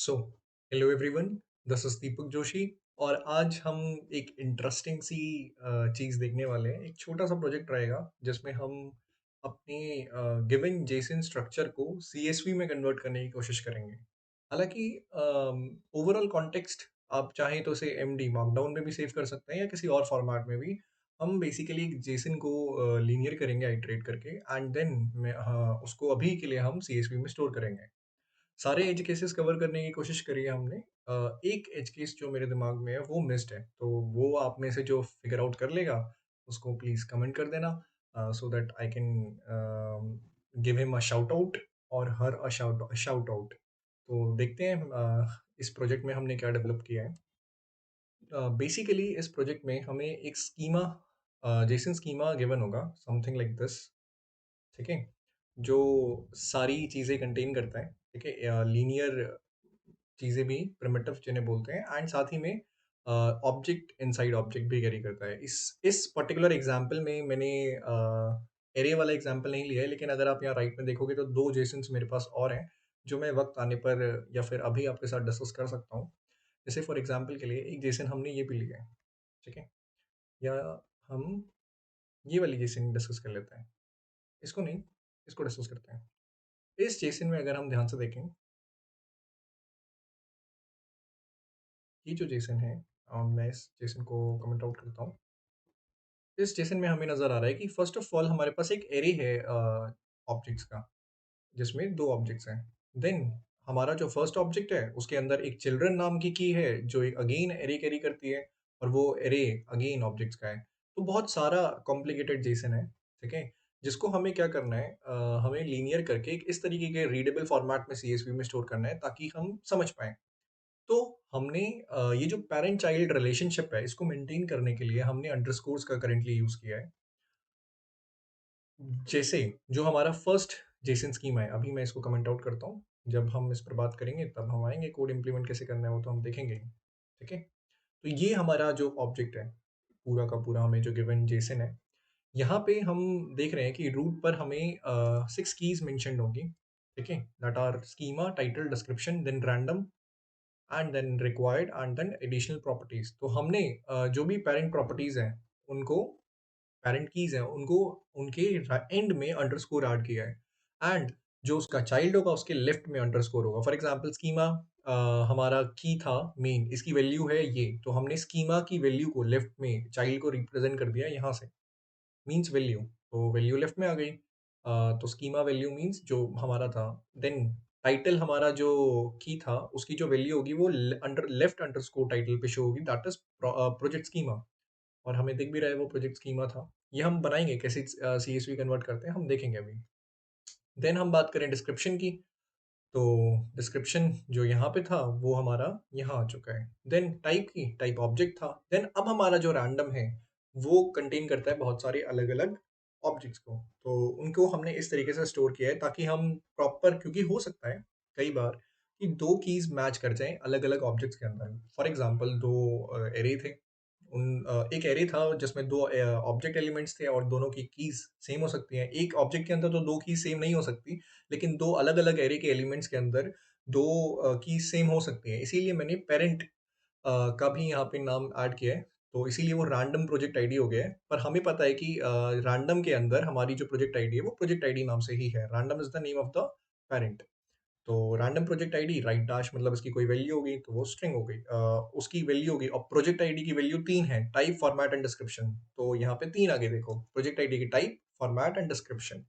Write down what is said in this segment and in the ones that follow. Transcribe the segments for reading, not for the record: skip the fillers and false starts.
So hello everyone, this is Deepak Joshi. और आज हम एक इंटरेस्टिंग सी चीज़ देखने वाले हैं। एक छोटा सा प्रोजेक्ट रहेगा जिसमें हम अपने गिवन जेसन स्ट्रक्चर को सीएसवी में कन्वर्ट करने की कोशिश करेंगे। हालांकि ओवरऑल कॉन्टेक्स्ट आप चाहें तो इसे एमडी मार्कडाउन में भी सेव कर सकते हैं या किसी और फॉर्मेट में भी। हम बेसिकली जेसन को लीनियर करेंगे आइटरेट करके एंड देन उसको अभी के लिए हम सीएसवी में स्टोर करेंगे। सारे एज केसेस कवर करने की कोशिश करी है हमने। एक एज केस जो मेरे दिमाग में है वो मिस्ड है, तो वो आप में से जो फिगर आउट कर लेगा उसको प्लीज कमेंट कर देना, so that I can give him a shout out और हर अ शाउट आउट। तो देखते हैं इस प्रोजेक्ट में हमने क्या डेवलप किया है। बेसिकली इस प्रोजेक्ट में हमें एक स्कीमा, जेसन स्कीमा गिवन होगा समथिंग लाइक दिस। ठीक है, जो सारी चीज़ें कंटेन करता है। ठीक है, लीनियर चीज़ें भी प्रिमिटिव जिन्हें बोलते हैं एंड साथ ही में ऑब्जेक्ट इनसाइड ऑब्जेक्ट भी कैरी करता है। इस पर्टिकुलर एग्जांपल में मैंने एरे वाला एग्जांपल नहीं लिया है, लेकिन अगर आप यहाँ राइट में देखोगे तो दो जेसन्स मेरे पास और हैं जो मैं वक्त आने पर या फिर अभी आपके साथ डिस्कस कर सकता हूँ। जैसे फॉर एग्जांपल के लिए एक जेसन हमने ये भी लिया है। ठीक है, या हम ये वाली जेसन डिस्कस कर लेते हैं। इसको नहीं, इसको डिस्कस करते हैं। इस जेसन में अगर हम ध्यान से देखें, ये जो जेसन है, मैं इस जेसन को कमेंट आउट करता हूँ। इस जेसन में हमें नज़र आ रहा है कि फर्स्ट ऑफ ऑल हमारे पास एक एरे है ऑब्जेक्ट्स का, जिसमें दो ऑब्जेक्ट्स हैं। देन हमारा जो फर्स्ट ऑब्जेक्ट है उसके अंदर एक चिल्ड्रन नाम की है जो एक अगेन एरे कैरी करती है, और वो एरे अगेन ऑब्जेक्ट्स का है। तो बहुत सारा कॉम्प्लिकेटेड जेसन है। ठीक है, जिसको हमें क्या करना है, हमें लीनियर करके एक इस तरीके के रीडेबल फॉर्मेट में सीएसवी में स्टोर करना है ताकि हम समझ पाएँ। तो हमने ये जो पैरेंट चाइल्ड रिलेशनशिप है इसको मेंटेन करने के लिए हमने अंडरस्कोर्स का करेंटली यूज़ किया है। जैसे जो हमारा फर्स्ट जेसन स्कीमा है, अभी मैं इसको कमेंट आउट करता हूँ। जब हम इस पर बात करेंगे तब हम आएँगे, कोड इम्प्लीमेंट कैसे करना है वो तो हम देखेंगे ही। ठीक है? तो ये हमारा जो ऑब्जेक्ट है, पूरा का पूरा हमें जो गिवन जेसन है, यहाँ पे हम देख रहे हैं कि रूट पर हमें 6 कीज़ मेंशन्ड होंगी। ठीक है? That are schema, title, description, then random and then required and then additional properties. तो हमने जो भी पेरेंट प्रॉपर्टीज हैं उनको, पेरेंट कीज हैं उनको, उनके एंड में अंडरस्कोर ऐड किया है एंड जो उसका चाइल्ड होगा उसके लेफ्ट में अंडरस्कोर होगा। फॉर एग्जांपल स्कीमा हमारा की था मेन, इसकी वैल्यू है ये, तो हमने स्कीमा की वैल्यू को लेफ्ट में चाइल्ड को रिप्रेजेंट कर दिया यहाँ से, मीन्स वैल्यू। तो वैल्यू लेफ्ट में आ गई। तो स्कीमा वैल्यू मीन्स जो हमारा था। देन टाइटल हमारा जो की था उसकी जो वैल्यू होगी वो अंडर लेफ्ट अंडरस्कोर टाइटल पे शो होगी, दैट इज प्रोजेक्ट स्कीमा। और हमें दिख भी रहा है वो प्रोजेक्ट स्कीमा था। ये हम बनाएंगे कैसे सीएसवी कन्वर्ट करते हैं हम देखेंगे अभी। देन हम बात करें डिस्क्रिप्शन की, तो डिस्क्रिप्शन जो यहाँ पे था वो हमारा यहाँ आ चुका है। देन टाइप की, टाइप ऑब्जेक्ट था। देन अब हमारा जो रैंडम है वो कंटेन करता है बहुत सारे अलग अलग ऑब्जेक्ट्स को। तो उनको हमने इस तरीके से स्टोर किया है ताकि हम प्रॉपर, क्योंकि हो सकता है कई बार कि दो कीज मैच कर जाएं अलग अलग ऑब्जेक्ट्स के अंदर। फॉर एग्जांपल दो एरे थे, एक एरे था जिसमें दो ऑब्जेक्ट एलिमेंट्स थे और दोनों की कीज सेम हो सकती हैं। एक ऑब्जेक्ट के अंदर तो दो कीज सेम नहीं हो सकती, लेकिन दो अलग अलग एरे के एलिमेंट्स के अंदर दो कीज सेम हो सकती हैं। इसीलिए मैंने पेरेंट का भी यहाँ पे नाम ऐड किया है। तो इसीलिए वो रैंडम प्रोजेक्ट आईडी हो गया है। पर हमें पता है कि रैंडम के अंदर हमारी जो प्रोजेक्ट आईडी है वो प्रोजेक्ट आईडी नाम से ही है। Random is the name of the parent. तो random project ID right dash मतलब इसकी कोई वैल्यू होगी तो वो स्ट्रिंग हो गई, उसकी वैल्यू होगी। और प्रोजेक्ट आईडी की वैल्यू तीन है, टाइप, फॉर्मेट एंड डिस्क्रिप्शन। तो यहाँ पे तीन आगे देखो, प्रोजेक्ट आईडी की टाइप, फॉर्मेट एंड डिस्क्रिप्शन।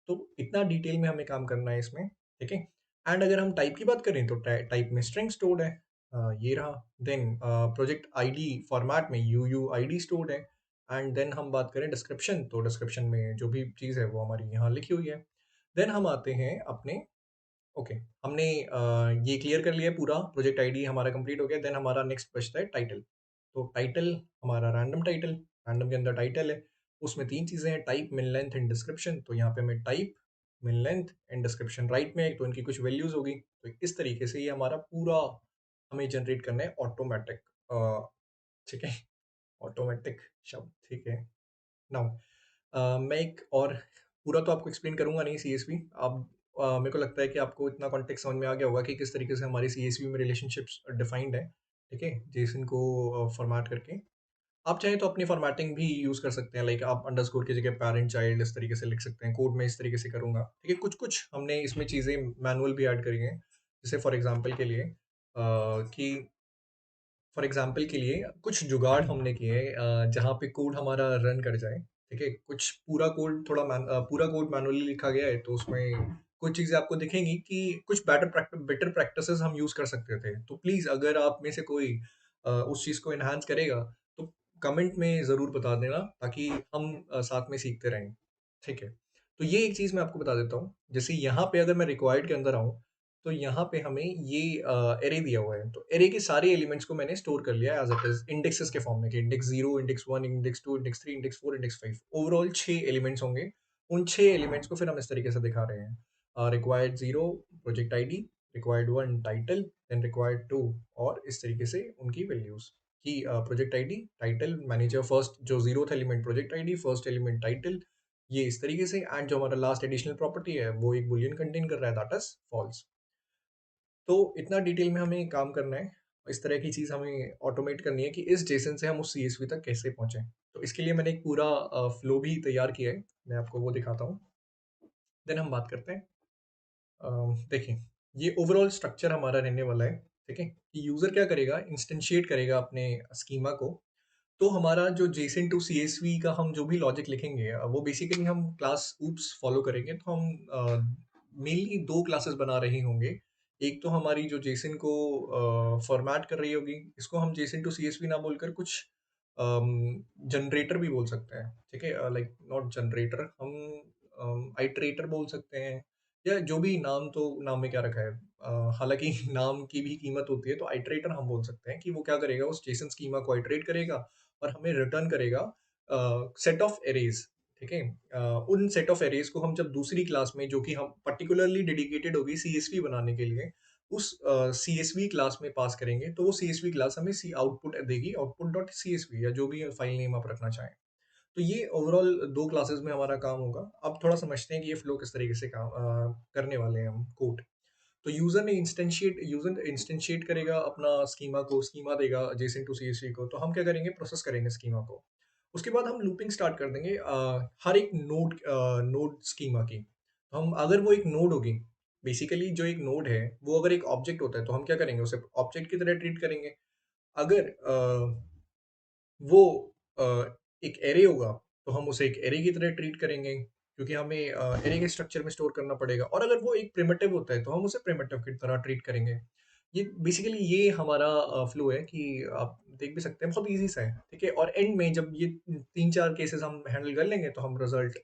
तो इतना डिटेल में हमें काम करना है इसमें। ठीक है, एंड अगर हम टाइप की बात करें तो टाइप में स्ट्रिंग स्टोर्ड है, ये रहा। देन प्रोजेक्ट आईडी फॉर्मेट में यू आईडी स्टोर्ड है। एंड देन हम बात करें डिस्क्रिप्शन, तो डिस्क्रिप्शन में जो भी चीज़ है वो हमारी यहाँ लिखी हुई है। देन हम आते हैं अपने, ओके, हमने ये क्लियर कर लिया पूरा, प्रोजेक्ट आईडी हमारा कंप्लीट हो गया। देन हमारा नेक्स्ट बचता है टाइटल। तो टाइटल हमारा रैंडम टाइटल, रैंडम के अंदर टाइटल है, उसमें तीन चीज़ें हैं, type, min length and description. तो यहाँ पे हमें type, min length and description right में है तो इनकी कुछ वैल्यूज होगी। तो इस तरीके से ये हमारा पूरा हमें जनरेट करना है ऑटोमेटिक। ठीक है, ऑटोमेटिक शब्द, ठीक है। नाउ मैं एक और, पूरा तो आपको एक्सप्लेन करूंगा नहीं सीएसवी, आप मेरे को लगता है कि आपको इतना कॉन्टेक्स्ट समझ में आ गया होगा कि किस तरीके से हमारी सीएसवी में रिलेशनशिप्स डिफाइंड है, ठीक है? जेसन को फॉर्मेट करके। आप चाहें तो अपनी फॉर्मेटिंग भी यूज़ कर सकते हैं, लाइक आप अंडरस्कोर की जगह पैरेंट चाइल्ड इस तरीके से लिख सकते हैं। कोड मैं इस तरीके से करूँगा, ठीक है? कुछ-कुछ हमने इसमें चीज़ें मैनुअल भी ऐड करी हैं। जैसे फॉर एग्ज़ाम्पल के लिए कि फॉर एग्जाम्पल के लिए कुछ जुगाड़ हमने किए जहाँ पे कोड हमारा रन कर जाए, ठीक है? कुछ पूरा कोड मैनुअली लिखा गया है, तो उसमें कुछ चीज़ें आपको दिखेंगी कि कुछ बेटर प्रैक्टिसेस हम यूज़ कर सकते थे। तो प्लीज़ अगर आप में से कोई उस चीज़ को एनहांस करेगा, तो कमेंट में ज़रूर बता देना ताकि हम साथ में सीखते रहें, ठीक है? तो ये एक चीज़ मैं आपको बता देता हूँ। जैसे यहाँ पे अगर मैं रिक्वायर्ड के अंदर आऊँ, तो यहाँ पे हमें ये एरे दिया हुआ है। तो एरे के सारे एलिमेंट्स को मैंने स्टोर कर लिया है एज़ इट इज़ इंडेक्सेस के फॉर्म में कि index 0, index 1, index 2, index 3, index 4, index 5 overall 6 elements होंगे। उन 6 एलिमेंट्स को फिर हम इस तरीके से दिखा रहे हैं। Required 0 project ID, required 1 title, then required 2 और इस तरीके से उनकी वैल्यूज़ कि project ID, title, manager first जो 0th element project ID, first element title, ये इस तरीके से एंड जो हमारा लास्ट एडिशनल प्रॉपर्टी है, वो एक बूलियन कंटेन कर रहा है दैट इज़ फॉल्स। तो इतना डिटेल में हमें काम करना है। इस तरह की चीज़ हमें ऑटोमेट करनी है कि इस जेसन से हम उस सीएसवी तक कैसे पहुँचे। तो इसके लिए मैंने एक पूरा फ्लो भी तैयार किया है। मैं आपको वो दिखाता हूँ। देन हम बात करते हैं। देखिए, ये ओवरऑल स्ट्रक्चर हमारा रहने वाला है, ठीक है? कि यूज़र क्या करेगा, इंस्टेंशिएट करेगा अपने स्कीमा को। तो हमारा जो जेसन टू सीएसवी का हम जो भी लॉजिक लिखेंगे वो बेसिकली हम क्लास ऊप्स फॉलो करेंगे। तो हम मेनली 2 क्लासेस बना रहे होंगे। एक तो हमारी जो जेसन को फॉर्मेट कर रही होगी, इसको हम जेसन टू सीएसवी ना बोलकर कुछ जनरेटर भी बोल सकते हैं, ठीक है? लाइक नॉट जनरेटर, हम आइटरेटर बोल सकते हैं या जो भी नाम, तो नाम में क्या रखा है। हालाँकि नाम की भी कीमत होती है, तो आइटरेटर हम बोल सकते हैं कि वो क्या करेगा, उस जेसन स्कीमा को आइटरेट करेगा और हमें रिटर्न करेगा सेट ऑफ एरेज़, ठीक है? उन सेट ऑफ एरेज़ को हम जब दूसरी क्लास में, जो कि हम पर्टिकुलरली डेडिकेटेड होगी सीएसवी बनाने के लिए, उस सीएसवी क्लास में पास करेंगे, तो वो सीएसवी क्लास हमें सी आउटपुट देगी, आउटपुट डॉट सीएसवी या जो भी फाइल नेम आप रखना चाहें। तो ये ओवरऑल 2 क्लासेस में हमारा काम होगा। अब थोड़ा समझते हैं कि ये फ्लो किस तरीके से करने वाले हैं हम कोड। तो यूज़र इंस्टेंशिएट करेगा अपना स्कीमा को, स्कीमा देगा जेसन टू सीएसवी को, तो हम क्या करेंगे, प्रोसेस करेंगे स्कीमा को। उसके बाद हम लूपिंग स्टार्ट कर देंगे हर एक नोड स्कीमा की। तो हम अगर वो एक नोड होगी, बेसिकली जो एक नोड है, वो अगर एक ऑब्जेक्ट होता है, तो हम क्या करेंगे, उसे ऑब्जेक्ट की तरह ट्रीट करेंगे। अगर वो अ, एक एरे होगा, तो हम उसे एक एरे की तरह ट्रीट करेंगे, क्योंकि हमें एरे के स्ट्रक्चर में स्टोर करना पड़ेगा। और अगर वो एक प्रिमिटिव होता है, तो हम उसे प्रिमिटिव की तरह ट्रीट करेंगे। ये बेसिकली ये हमारा फ्लो है कि आप देख भी सकते हैं, बहुत ईज़ी सा है, ठीक है? और एंड में जब ये 3-4 केसेज़ हम हैंडल कर लेंगे, तो हम रिज़ल्ट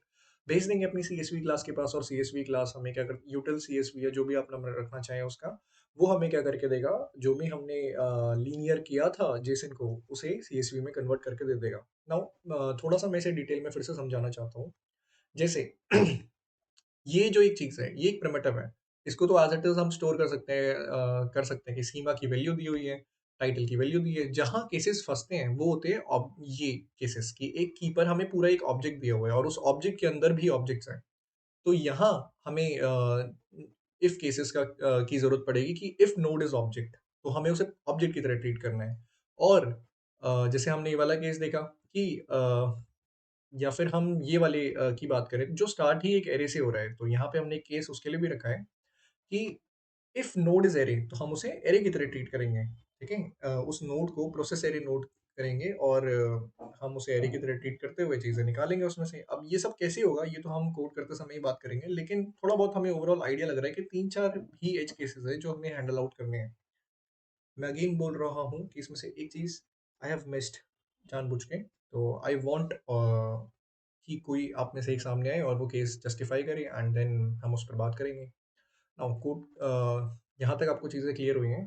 भेज देंगे अपनी सीएसवी क्लास के पास और सीएसवी क्लास हमें क्या कर यूटिल सीएसवी या जो भी आप नाम रखना चाहें उसका, वो हमें क्या करके देगा, जो भी हमने लीनियर किया था जेसन को, उसे सीएसवी में कन्वर्ट करके दे देगा। नाउ थोड़ा-सा मैं इसे डिटेल में फिर से समझाना चाहता हूँ। जैसे ये जो एक चीज़ है, ये एक प्रिमिटिव है। इसको तो एज़ इट इज़ हम स्टोर कर सकते हैं कि स्कीमा की वैल्यू दी हुई है, टाइटल की वैल्यू दी है। जहाँ केसेस फँसते हैं, वो होते हैं ये केसेस कि एक कीपर हमें पूरा एक ऑब्जेक्ट दिया हुआ है और उस ऑब्जेक्ट के अंदर भी ऑब्जेक्ट्स हैं। तो यहाँ हमें इफ केसेस की ज़रूरत पड़ेगी कि इफ नोड इज़ ऑब्जेक्ट, तो हमें उसे ऑब्जेक्ट की तरह ट्रीट करना है। और जैसे हमने ये वाला केस देखा कि या फिर हम ये वाले की बात करें, जो स्टार्ट ही एक एरे से हो रहा है, तो यहाँ पे हमने एक केस उसके लिए भी रखा है कि इफ नोड इज एरे, तो हम उसे एरे की तरह ट्रीट करेंगे, ठीक है? उस नोड को प्रोसेस एरे नोड करेंगे और हम उसे एरे की तरह ट्रीट करते हुए चीज़ें निकालेंगे उसमें से। अब ये सब कैसे होगा, ये तो हम कोड करते समय ही बात करेंगे, लेकिन थोड़ा बहुत हमें ओवरऑल आइडिया लग रहा है कि 3-4 ही एज केसेस है जो हमें हैंडल आउट करने हैं। मैं अगेन बोल रहा हूँ कि इसमें से एक चीज़ आई हैव मिस्ड जानबूझ के, तो आई वांट कि कोई आप में से एक सामने आए और वो केस जस्टिफाई करे एंड देन हम उस पर बात करेंगे। नाउ कोड यहाँ तक आपको चीज़ें क्लियर हुई हैं,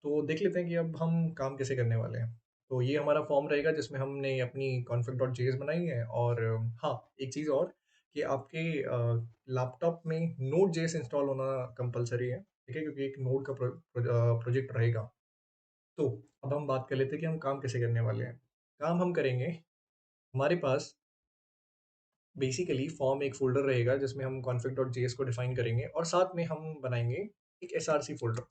तो देख लेते हैं कि अब हम काम कैसे करने वाले हैं। तो ये हमारा फॉर्म रहेगा जिसमें हमने अपनी config.js बनाई है और हाँ, एक चीज़ और कि आपके लैपटॉप में नोड.js इंस्टॉल होना कंपल्सरी है, ठीक है? क्योंकि एक नोड का प्रोजेक्ट रहेगा। तो अब हम बात कर लेते हैं कि हम काम कैसे करने वाले हैं। काम हम करेंगे, हमारे पास बेसिकली फॉर्म एक फ़ोल्डर रहेगा जिसमें हम config.js को डिफ़ाइन करेंगे और साथ में हम बनाएँगे एक src फ़ोल्डर,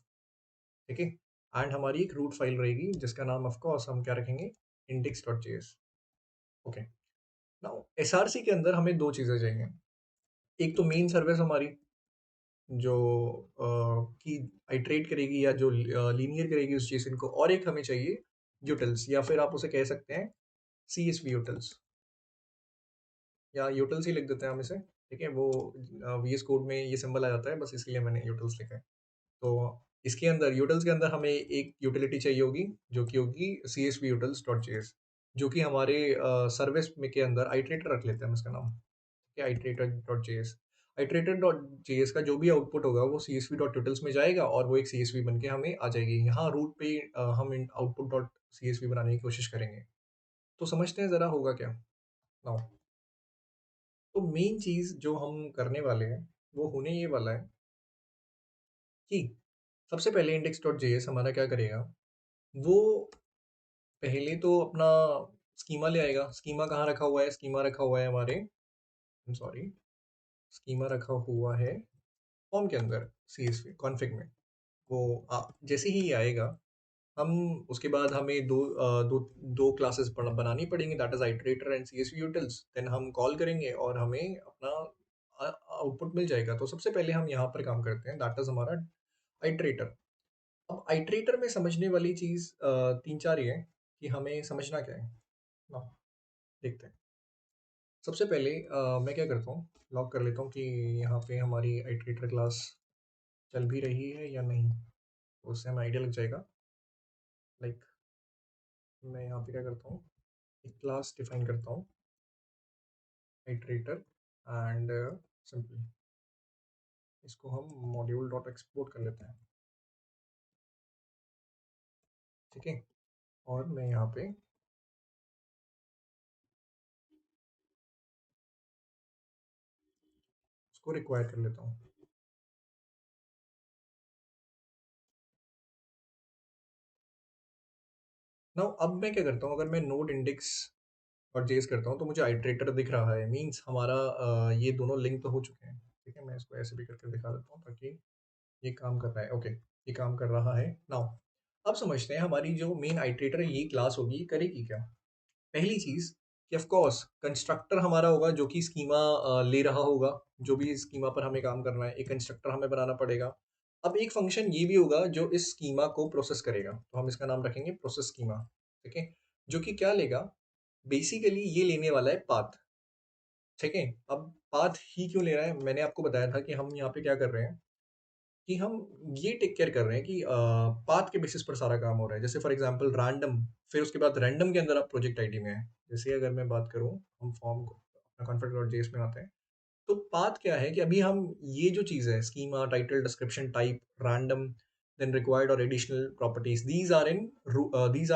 ठीक है? एंड हमारी एक रूट फ़ाइल रहेगी जिसका नाम ऑफ़ कोर्स हम क्या रखेंगे index.js। ओके। नाउ src के अंदर हमें 2 चीज़ें चाहिए। एक तो मेन सर्विस हमारी जो कि आइटरेट करेगी या जो लीनियर करेगी उस JSON को, और एक हमें चाहिए utils या फिर आप उसे कह सकते हैं CSV utils, या यूटिल्स ही लिख देते हैं हम इसे, ठीक है? वो VS कोड में ये सिंबल आ जाता है, बस इसलिए मैंने यूटिल्स लिखा है। तो इसके अंदर यूटिल्स के अंदर हमें एक यूटिलिटी चाहिए होगी जो कि होगी CSV utils.js, जो कि हमारे सर्विस में के अंदर आइटरेटर रख लेते हैं हम इसका नाम, ठीक है? iterator.js। iterator.js का जो भी आउटपुट होगा वो CSV.utils में जाएगा और वो एक CSV बन के हमें आ जाएगी। यहाँ रूट पे हम output.csv बनाने की कोशिश करेंगे। तो समझते हैं ज़रा होगा क्या? नाउ तो मेन चीज़ जो हम करने वाले हैं, वो होने ये वाला है कि सबसे पहले index.js हमारा क्या करेगा, वो पहले तो अपना स्कीमा ले आएगा। स्कीमा कहाँ रखा हुआ है? स्कीमा रखा हुआ है हमारे, आई एम सॉरी, स्कीमा रखा हुआ है फॉर्म के अंदर, CSV कॉन्फ़िग में। वो जैसे ही ये आएगा, हम उसके बाद हमें दो क्लासेस बनानी पड़ेंगी, that is iterator and CSV utils। Then हम कॉल करेंगे और हमें अपना आउटपुट मिल जाएगा। तो सबसे पहले हम यहाँ पर काम करते हैं, दैट इज़ हमारा आइटरेटर। अब आइटरेटर में समझने वाली चीज़ 3-4 ये है कि हमें समझना क्या है। ना देखते हैं। सबसे पहले मैं क्या करता हूँ, लॉक कर लेता हूँ कि यहाँ पे हमारी आइटरेटर क्लास चल भी रही है या नहीं। तो उससे हमें आइडिया लग जाएगा। लाइक मैं यहाँ पे क्या करता हूँ, एक क्लास डिफाइन करता हूँ आइटरेटर एंड सिंपली इसको हम मॉड्यूल डॉट एक्सपोर्ट कर लेते हैं, ठीक है? और मैं यहाँ पे उसको रिक्वायर कर लेता हूँ। नाउ अब मैं क्या करता हूँ, अगर मैं नोड इंडेक्स और जेस करता हूँ तो मुझे आइटरेटर दिख रहा है, मीन्स हमारा ये दोनों लिंक तो हो चुके हैं, ठीक है? मैं इसको ऐसे भी करके दिखा देता हूँ ताकि ये काम कर रहा है। ओके, ये काम कर रहा है। नाउ अब समझते हैं हमारी जो मेन आइटरेटर है, ये क्लास होगी, ये करेगी क्या? पहली चीज़ कि ऑफ कोर्स कंस्ट्रक्टर हमारा होगा जो कि स्कीमा ले रहा होगा, जो भी स्कीमा पर हमें काम करना है, एक कंस्ट्रक्टर हमें बनाना पड़ेगा। अब एक फंक्शन ये भी होगा जो इस स्कीमा को प्रोसेस करेगा, तो हम इसका नाम रखेंगे प्रोसेस स्कीमा, ठीक है? जो कि क्या लेगा, बेसिकली ये लेने वाला है पाथ, ठीक है? अब पाथ ही क्यों ले रहा है, मैंने आपको बताया था कि हम यहाँ पे क्या कर रहे हैं कि हम ये टेक केयर कर रहे हैं कि पाथ के बेसिस पर सारा काम हो रहा है। जैसे फॉर एग्जांपल रैंडम, फिर उसके बाद रैंडम के अंदर आप प्रोजेक्ट आईडी में है। जैसे अगर मैं बात करूँ, हम फॉर्म को अपना config.js में आते हैं, तो पाथ क्या है कि अभी हम ये जो चीज़ है schema, title, description, type, random, then required और additional properties, these are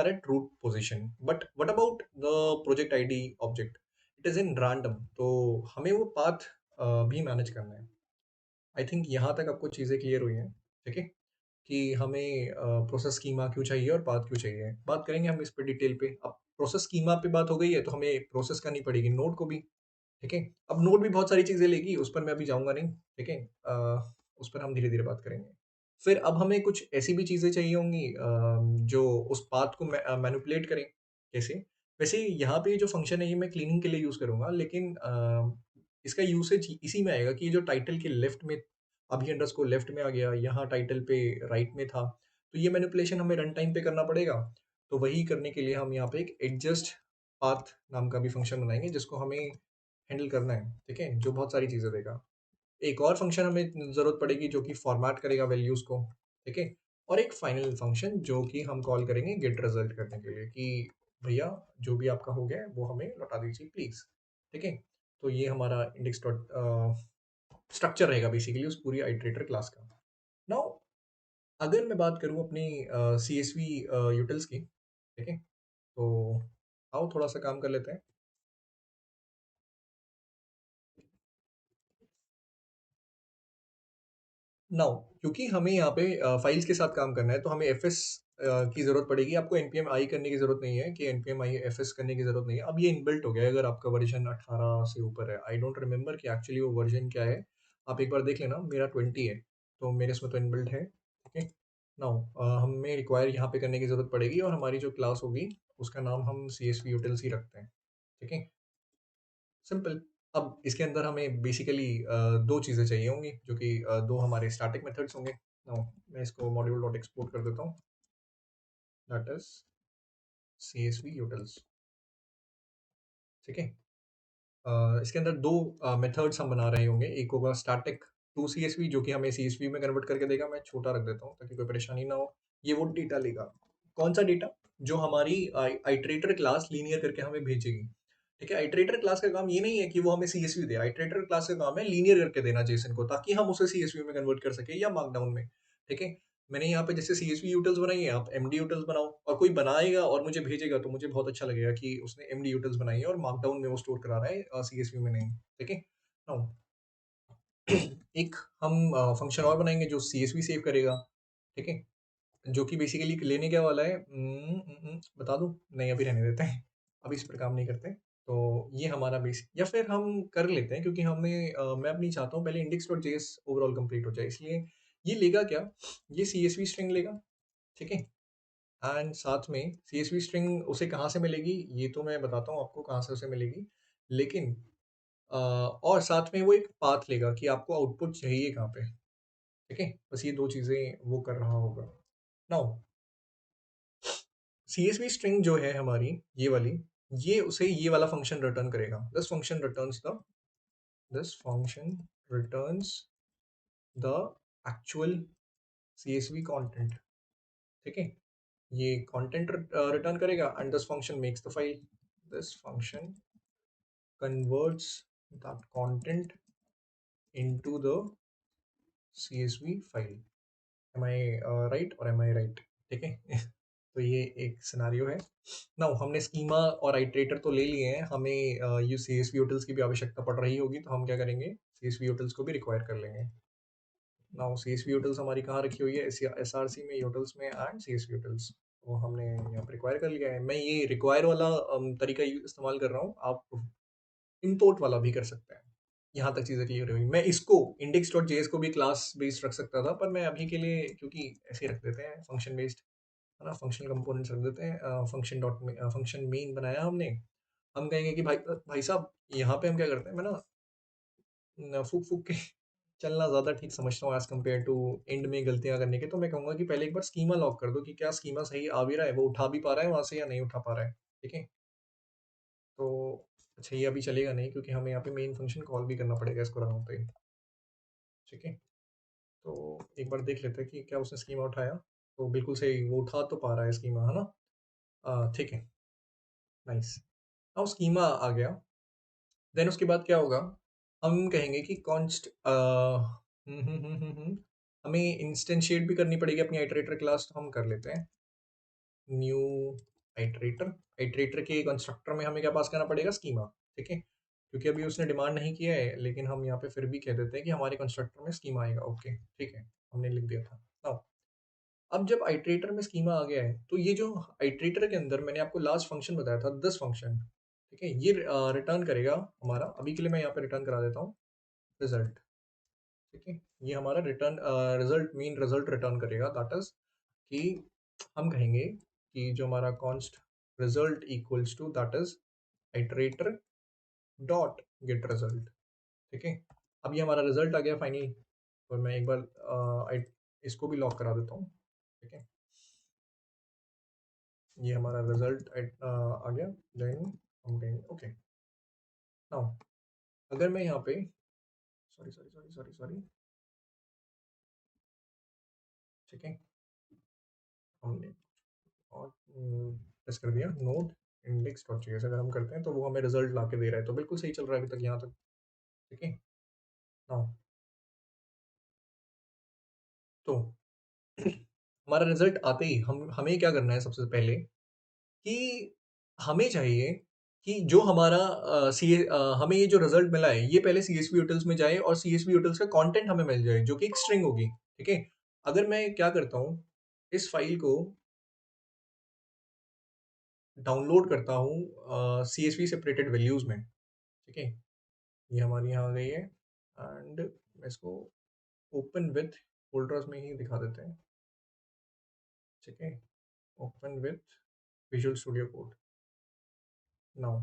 at root position, but what about the project ID object, it is in random. तो हमें वो पाथ भी मैनेज करना है। आई थिंक यहाँ तक आपको चीज़ें क्लियर हुई हैं, ठीक है? कि हमें प्रोसेस स्कीमा क्यों चाहिए और पाथ क्यों चाहिए। बात करेंगे हम इस पे डिटेल पे। अब प्रोसेस स्कीमा पे बात हो गई है तो हमें प्रोसेस करनी पड़ेगी नोड को भी, ठीक है? अब नोड भी बहुत सारी चीज़ें लेगी, उस पर मैं अभी जाऊँगा नहीं, ठीक है? उस पर हम धीरे-धीरे बात करेंगे। फिर अब हमें कुछ ऐसी भी चीज़ें चाहिए होंगी जो उस पाथ को मैनिपुलेट करें। कैसे? वैसे यहाँ पे जो फंक्शन है ये मैं क्लीनिंग के लिए यूज़ करूँगा, लेकिन इसका यूसेज इसी में आएगा कि ये जो टाइटल के लेफ्ट में अभी अंडरस्कोर लेफ्ट में आ गया, यहाँ टाइटल पे राइट में था, तो ये मैनिपुलेशन हमें रन टाइम पे करना पड़ेगा। तो वही करने के लिए हम यहाँ पे एक एडजस्ट पाथ नाम का भी फंक्शन बनाएँगे जिसको हमें हैंडल करना है, ठीक है? जो बहुत सारी चीज़ें देगा। एक और फंक्शन हमें ज़रूरत पड़ेगी जो कि फॉर्मेट करेगा वैल्यूज़ को, ठीक है? और एक फाइनल फंक्शन जो कि हम कॉल करेंगे गेट रिजल्ट करने के लिए कि भैया जो भी आपका हो गया है वो हमें लौटा दीजिए प्लीज़, ठीक है? तो ये हमारा इंडेक्स डॉट स्ट्रक्चर रहेगा बेसिकली उस पूरी आइटरेटर क्लास का। नाउ अगर मैं बात करूँ अपनी CSV यूटिल्स की, ठीक है? तो आओ थोड़ा-सा काम कर लेते हैं। नाउ क्योंकि हमें यहाँ पे फाइल्स के साथ काम करना है तो हमें एफएस की ज़रूरत पड़ेगी, आपको npm i करने की ज़रूरत नहीं है कि npm i fs करने की ज़रूरत नहीं है। अब ये इनबिल्ट हो गया है अगर आपका वर्ज़न 18 से ऊपर है। आई डोंट रिमेंबर कि एक्चुअली वो वर्ज़न क्या है, आप एक बार देख लेना। मेरा 20 है, तो मेरे इसमें तो इनबिल्ट है, ओके। नाउ हमें रिक्वायर यहाँ पे करने की ज़रूरत पड़ेगी और हमारी जो क्लास होगी, उसका नाम हम CSV utils ही रखते हैं, ठीक है? सिंपल। अब इसके अंदर हमें बेसिकली 2 चीज़ें चाहिए होंगी जो कि 2 हमारे स्टैटिक मेथड्स होंगे। नाउ मैं इसको मॉड्यूल डॉट एक्सपोर्ट कर देता हूँ, दैट इज़ CSV utils, ठीक है? इसके अंदर 2 मेथड्स हम बना रहे होंगे। एक होगा स्टैटिक टू CSV जो कि हमें CSV में कन्वर्ट करके देगा। मैं छोटा रख देता हूँ ताकि कोई परेशानी ना हो। ये वो डेटा लेगा। कौन सा डेटा? जो हमारी आइटरेटर क्लास लीनियर करके हमें भेजेगी। ठीक है? आइटरेटर क्लास का काम ये नहीं है कि वो हमें CSV दे। आइटरेटर क्लास का काम है लीनियर करके देना जेसन को, ताकि हम उसे CSV में कन्वर्ट कर सकें या मार्कडाउन में। ठीक है? मैंने यहाँ पे जैसे CSV यूटिल्स बनाई है, आप MD यूटिल्स बनाओ, और कोई बनाएगा और मुझे भेजेगा तो मुझे बहुत अच्छा लगेगा कि उसने MD यूटिल्स बनाई है और मार्कडाउन में वो स्टोर करा रहा है, CSV में नहीं। ठीक है? नाउ एक हम फंक्शन और बनाएंगे जो CSV सेव करेगा। ठीक है? जो कि बेसिकली लेने क्या वाला है, बता दूं? नहीं, अभी रहने देते हैं। अभी इस पर काम नहीं करते। तो ये हमारा बेस, या फिर हम कर लेते हैं क्योंकि मैं अब नहीं चाहता हूँ, पहले index.js ओवरऑल कंप्लीट हो जाए, इसलिए ये लेगा क्या, ये CSV स्ट्रिंग लेगा। ठीक है? एंड साथ में CSV स्ट्रिंग उसे कहाँ से मिलेगी, ये तो मैं बताता हूँ आपको कहाँ से उसे मिलेगी। लेकिन और साथ में वो एक पाथ लेगा कि आपको आउटपुट चाहिए कहाँ पे। ठीक है? बस ये 2 चीज़ें वो कर रहा होगा। नाउ CSV स्ट्रिंग जो है हमारी, ये वाली, ये उसे ये वाला फंक्शन रिटर्न करेगा। This function returns the actual CSV content. ठीक है? ये कंटेंट रिटर्न करेगा and this function makes the file. This function converts that content into the CSV file. Am I right or am I right? ठीक है? तो ये एक scenario है। नाउ हमने स्कीमा और आइटरेटर तो ले लिए हैं, हमें ये CSV utils की भी आवश्यकता पड़ रही होगी, तो हम क्या करेंगे, CSV utils को भी रिक्वायर कर लेंगे। नाउ CSV utils हमारी कहाँ रखी हुई है, SRC में, utils में एंड CSV utils, तो हमने यहाँ पर रिक्वायर कर लिया है। मैं ये रिक्वायर वाला तरीका इस्तेमाल कर रहा हूँ, आप इम्पोर्ट वाला भी कर सकते हैं। यहाँ तक चीज़ें क्लियर हुई। मैं इसको index.js को भी क्लास बेस्ड रख सकता था, पर मैं अभी के लिए, क्योंकि ऐसे ही रख देते हैं फंक्शन बेस्ड, है ना, फंक्शनल कंपोनेंट्स रख देते हैं। फंक्शन मेन बनाया हमने। हम कहेंगे कि भाई साहब, यहाँ पे हम क्या करते हैं, मैं ना फूक फूक के चलना ज़्यादा ठीक समझता हूँ एज कम्पेयर टू एंड में गलतियाँ करने के। तो मैं कहूँगा कि पहले एक बार स्कीमा लॉक कर दो कि क्या स्कीमा सही आ भी रहा है, वो उठा भी पा रहा है वहाँ से या नहीं उठा पा रहा है। ठीक है? तो अच्छा, ये अभी चलेगा नहीं क्योंकि हमें यहाँ पे मेन फंक्शन कॉल भी करना पड़ेगा इसको रन होते ही। ठीक है? तो एक बार देख लेते हैं कि क्या उसने स्कीमा उठाया। तो बिल्कुल सही, वो उठा तो पा रहा है स्कीमा, है ना? ठीक है, नाइस। अब स्कीमा आ गया, देन उसके बाद क्या होगा, हम कहेंगे कि हमें इंस्टेंशिएट भी करनी पड़ेगी अपनी आइटरेटर क्लास, तो हम कर लेते हैं न्यू आइटरेटर। आइटरेटर के कंस्ट्रक्टर में हमें क्या पास करना पड़ेगा, स्कीमा। ठीक है? क्योंकि अभी उसने डिमांड नहीं किया है, लेकिन हम यहाँ पे फिर भी कह देते हैं कि हमारे कंस्ट्रक्टर में स्कीमा आएगा। ओके, ठीक है, हमने लिख दिया था। Now, अब जब आइटरेटर में स्कीमा आ गया है, तो ये जो आइटरेटर के अंदर मैंने आपको लास्ट फंक्शन बताया था, दिस फंक्शन, ठीक है, ये रिटर्न करेगा हमारा। अभी के लिए मैं यहाँ पे रिटर्न करा देता हूँ रिजल्ट। ठीक है? ये हमारा return result, mean result return करेगा, दैट इज कि हम कहेंगे कि जो हमारा const result equals to that is iterator dot get result. ठीक है? अब ये हमारा रिजल्ट आ गया फाइनली, और मैं एक बार इसको भी लॉक करा देता हूँ। ठीक है? ये हमारा रिजल्ट आ गया। देन हम कहेंगे ओके। नाउ अगर मैं यहाँ पे, sorry sorry sorry sorry sorry, ठीक है, हमने और प्रेस कर दिया नोड इंडेक्स डॉट जेएस, अगर हम करते हैं तो वो हमें रिजल्ट ला के दे रहा है, तो बिल्कुल सही चल रहा है अभी तक यहाँ तक। ठीक है? नाउ तो हमारा रिजल्ट आते ही हमें क्या करना है, सबसे पहले कि हमें चाहिए कि जो हमारा हमें ये जो रिजल्ट मिला है, ये पहले CSV utils में जाए और CSV utils का कंटेंट हमें मिल जाए जो कि एक स्ट्रिंग होगी। ठीक है? अगर मैं क्या करता हूँ, इस फाइल को डाउनलोड करता हूँ CSV सेपरेटेड वैल्यूज़ में, ठीक है? ये हमारी यहाँ आ गई है एंड इसको ओपन विथ फ़ोल्डर्स में ही दिखा देते हैं, ठीक है? Open with visual studio code, now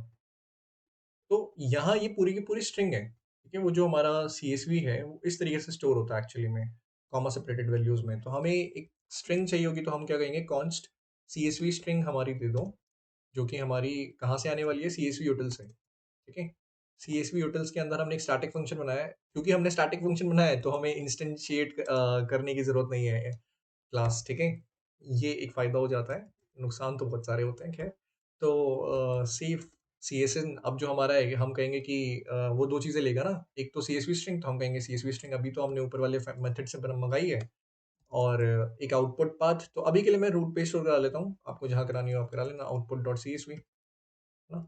तो यहाँ ये पूरी की पूरी स्ट्रिंग है, ठीक है? वो जो हमारा CSV है, वो इस तरीके से स्टोर होता है एक्चुअली में, कॉमा सेपरेटेड वैल्यूज़ में। तो हमें एक स्ट्रिंग चाहिए होगी तो हम क्या कहेंगे कॉन्स्ट CSV स्ट्रिंग हमारी दे दो, जो कि हमारी कहाँ से आने वाली है CSV यूटिल से, ठीक है? CSV यूटिल्स के अंदर हमने एक स्टैटिक फंक्शन बनाया है, क्योंकि हमने स्टैटिक फंक्शन बनाया है तो हमें इंस्टेंशिएट करने की ज़रूरत नहीं है क्लास, ठीक है? ये एक फ़ायदा हो जाता है, नुकसान तो बहुत सारे होते हैं खैर। तो सेफ CSN अब जो हमारा है हम कहेंगे कि वो 2 चीज़ें लेगा ना, एक तो CSV स्ट्रिंग तो हम कहेंगे CSV स्ट्रिंग अभी तो हमने ऊपर वाले मेथड से मंगाई है और एक आउटपुट पाथ तो अभी के लिए मैं रूट पे स्टोर करा लेता हूँ, आपको जहाँ करानी हो आप करा लेना आउटपुट डॉट CSV है ना?